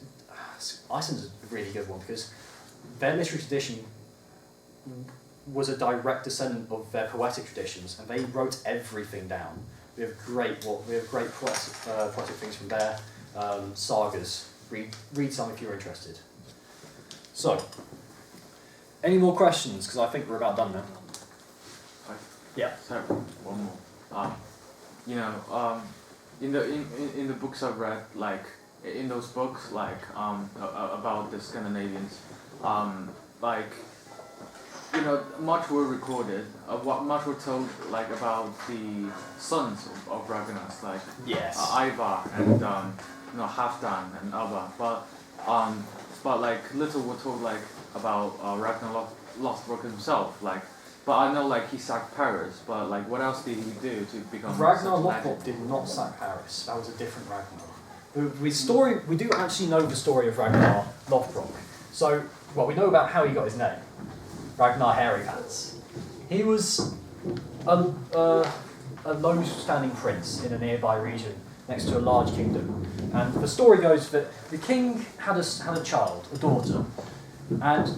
Iceland's a really good one because their literary tradition was a direct descendant of their poetic traditions, and they wrote everything down. We have great poetic things from their sagas. Read some if you're interested. So, any more questions? Because I think we're about done now. Yeah. Sorry, one more. In the books I've read, like in those books, like about the Scandinavians, much were recorded. Much were told, like about the sons of Ragnar's, like Yes. Ivar and Halfdan and Abba, but like little were told like about Ragnar Lothbrok himself, like. But I know like he sacked Paris, but like what else did he do to become Ragnar such a legend? Lothbrok did not sack Paris. That was a different Ragnar. We do actually know the story of Ragnar Lothbrok. So, we know about how he got his name. Ragnar Hairy Pants. He was a low-standing prince in a nearby region next to a large kingdom. And the story goes that the king had a child, a daughter, and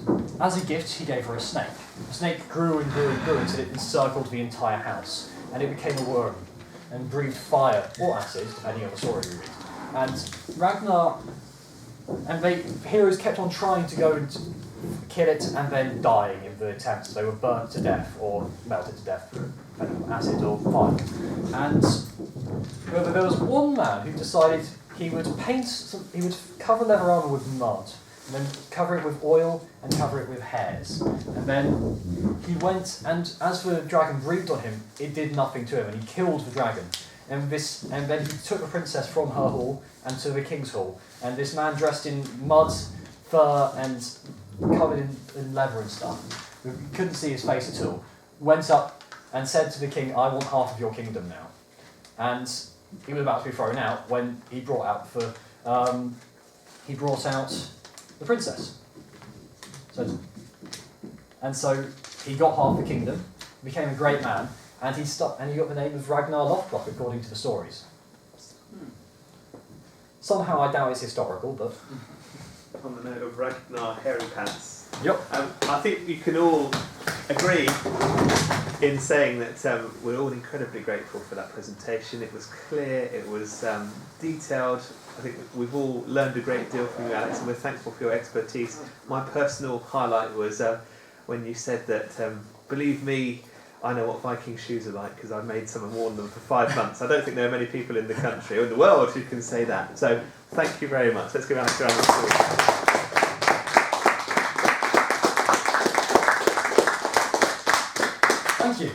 as a gift he gave her a snake. The snake grew and grew and grew until it encircled the entire house, and it became a worm and breathed fire or acid, depending on the story we read. And Ragnar and the heroes kept on trying to go and kill it and then dying in the attempts. They were burnt to death or melted to death through acid or fire. And there was one man who decided he would cover leather armour with mud, and then cover it with oil and cover it with hairs. And then he went, and as the dragon breathed on him, it did nothing to him, and he killed the dragon. And then he took the princess from her hall and to the king's hall. And this man dressed in mud, fur, and covered in leather and stuff, we couldn't see his face at all, went up and said to the king, I want half of your kingdom now. And he was about to be thrown out when he brought out the princess. So he got half the kingdom, became a great man, and he got the name of Ragnar Lothbrok according to the stories. Somehow I doubt it's historical, but... On the note of Ragnar Hairy Pants. Yep. I think we can all agree in saying that we're all incredibly grateful for that presentation. It was clear, it was detailed. I think we've all learned a great deal from you, Alex, and we're thankful for your expertise. My personal highlight was when you said that, believe me, I know what Viking shoes are like because I've made some and worn them for 5 months. I don't think there are many people in the country or in the world who can say that. So thank you very much. Let's give Alex a round of applause. Thank you.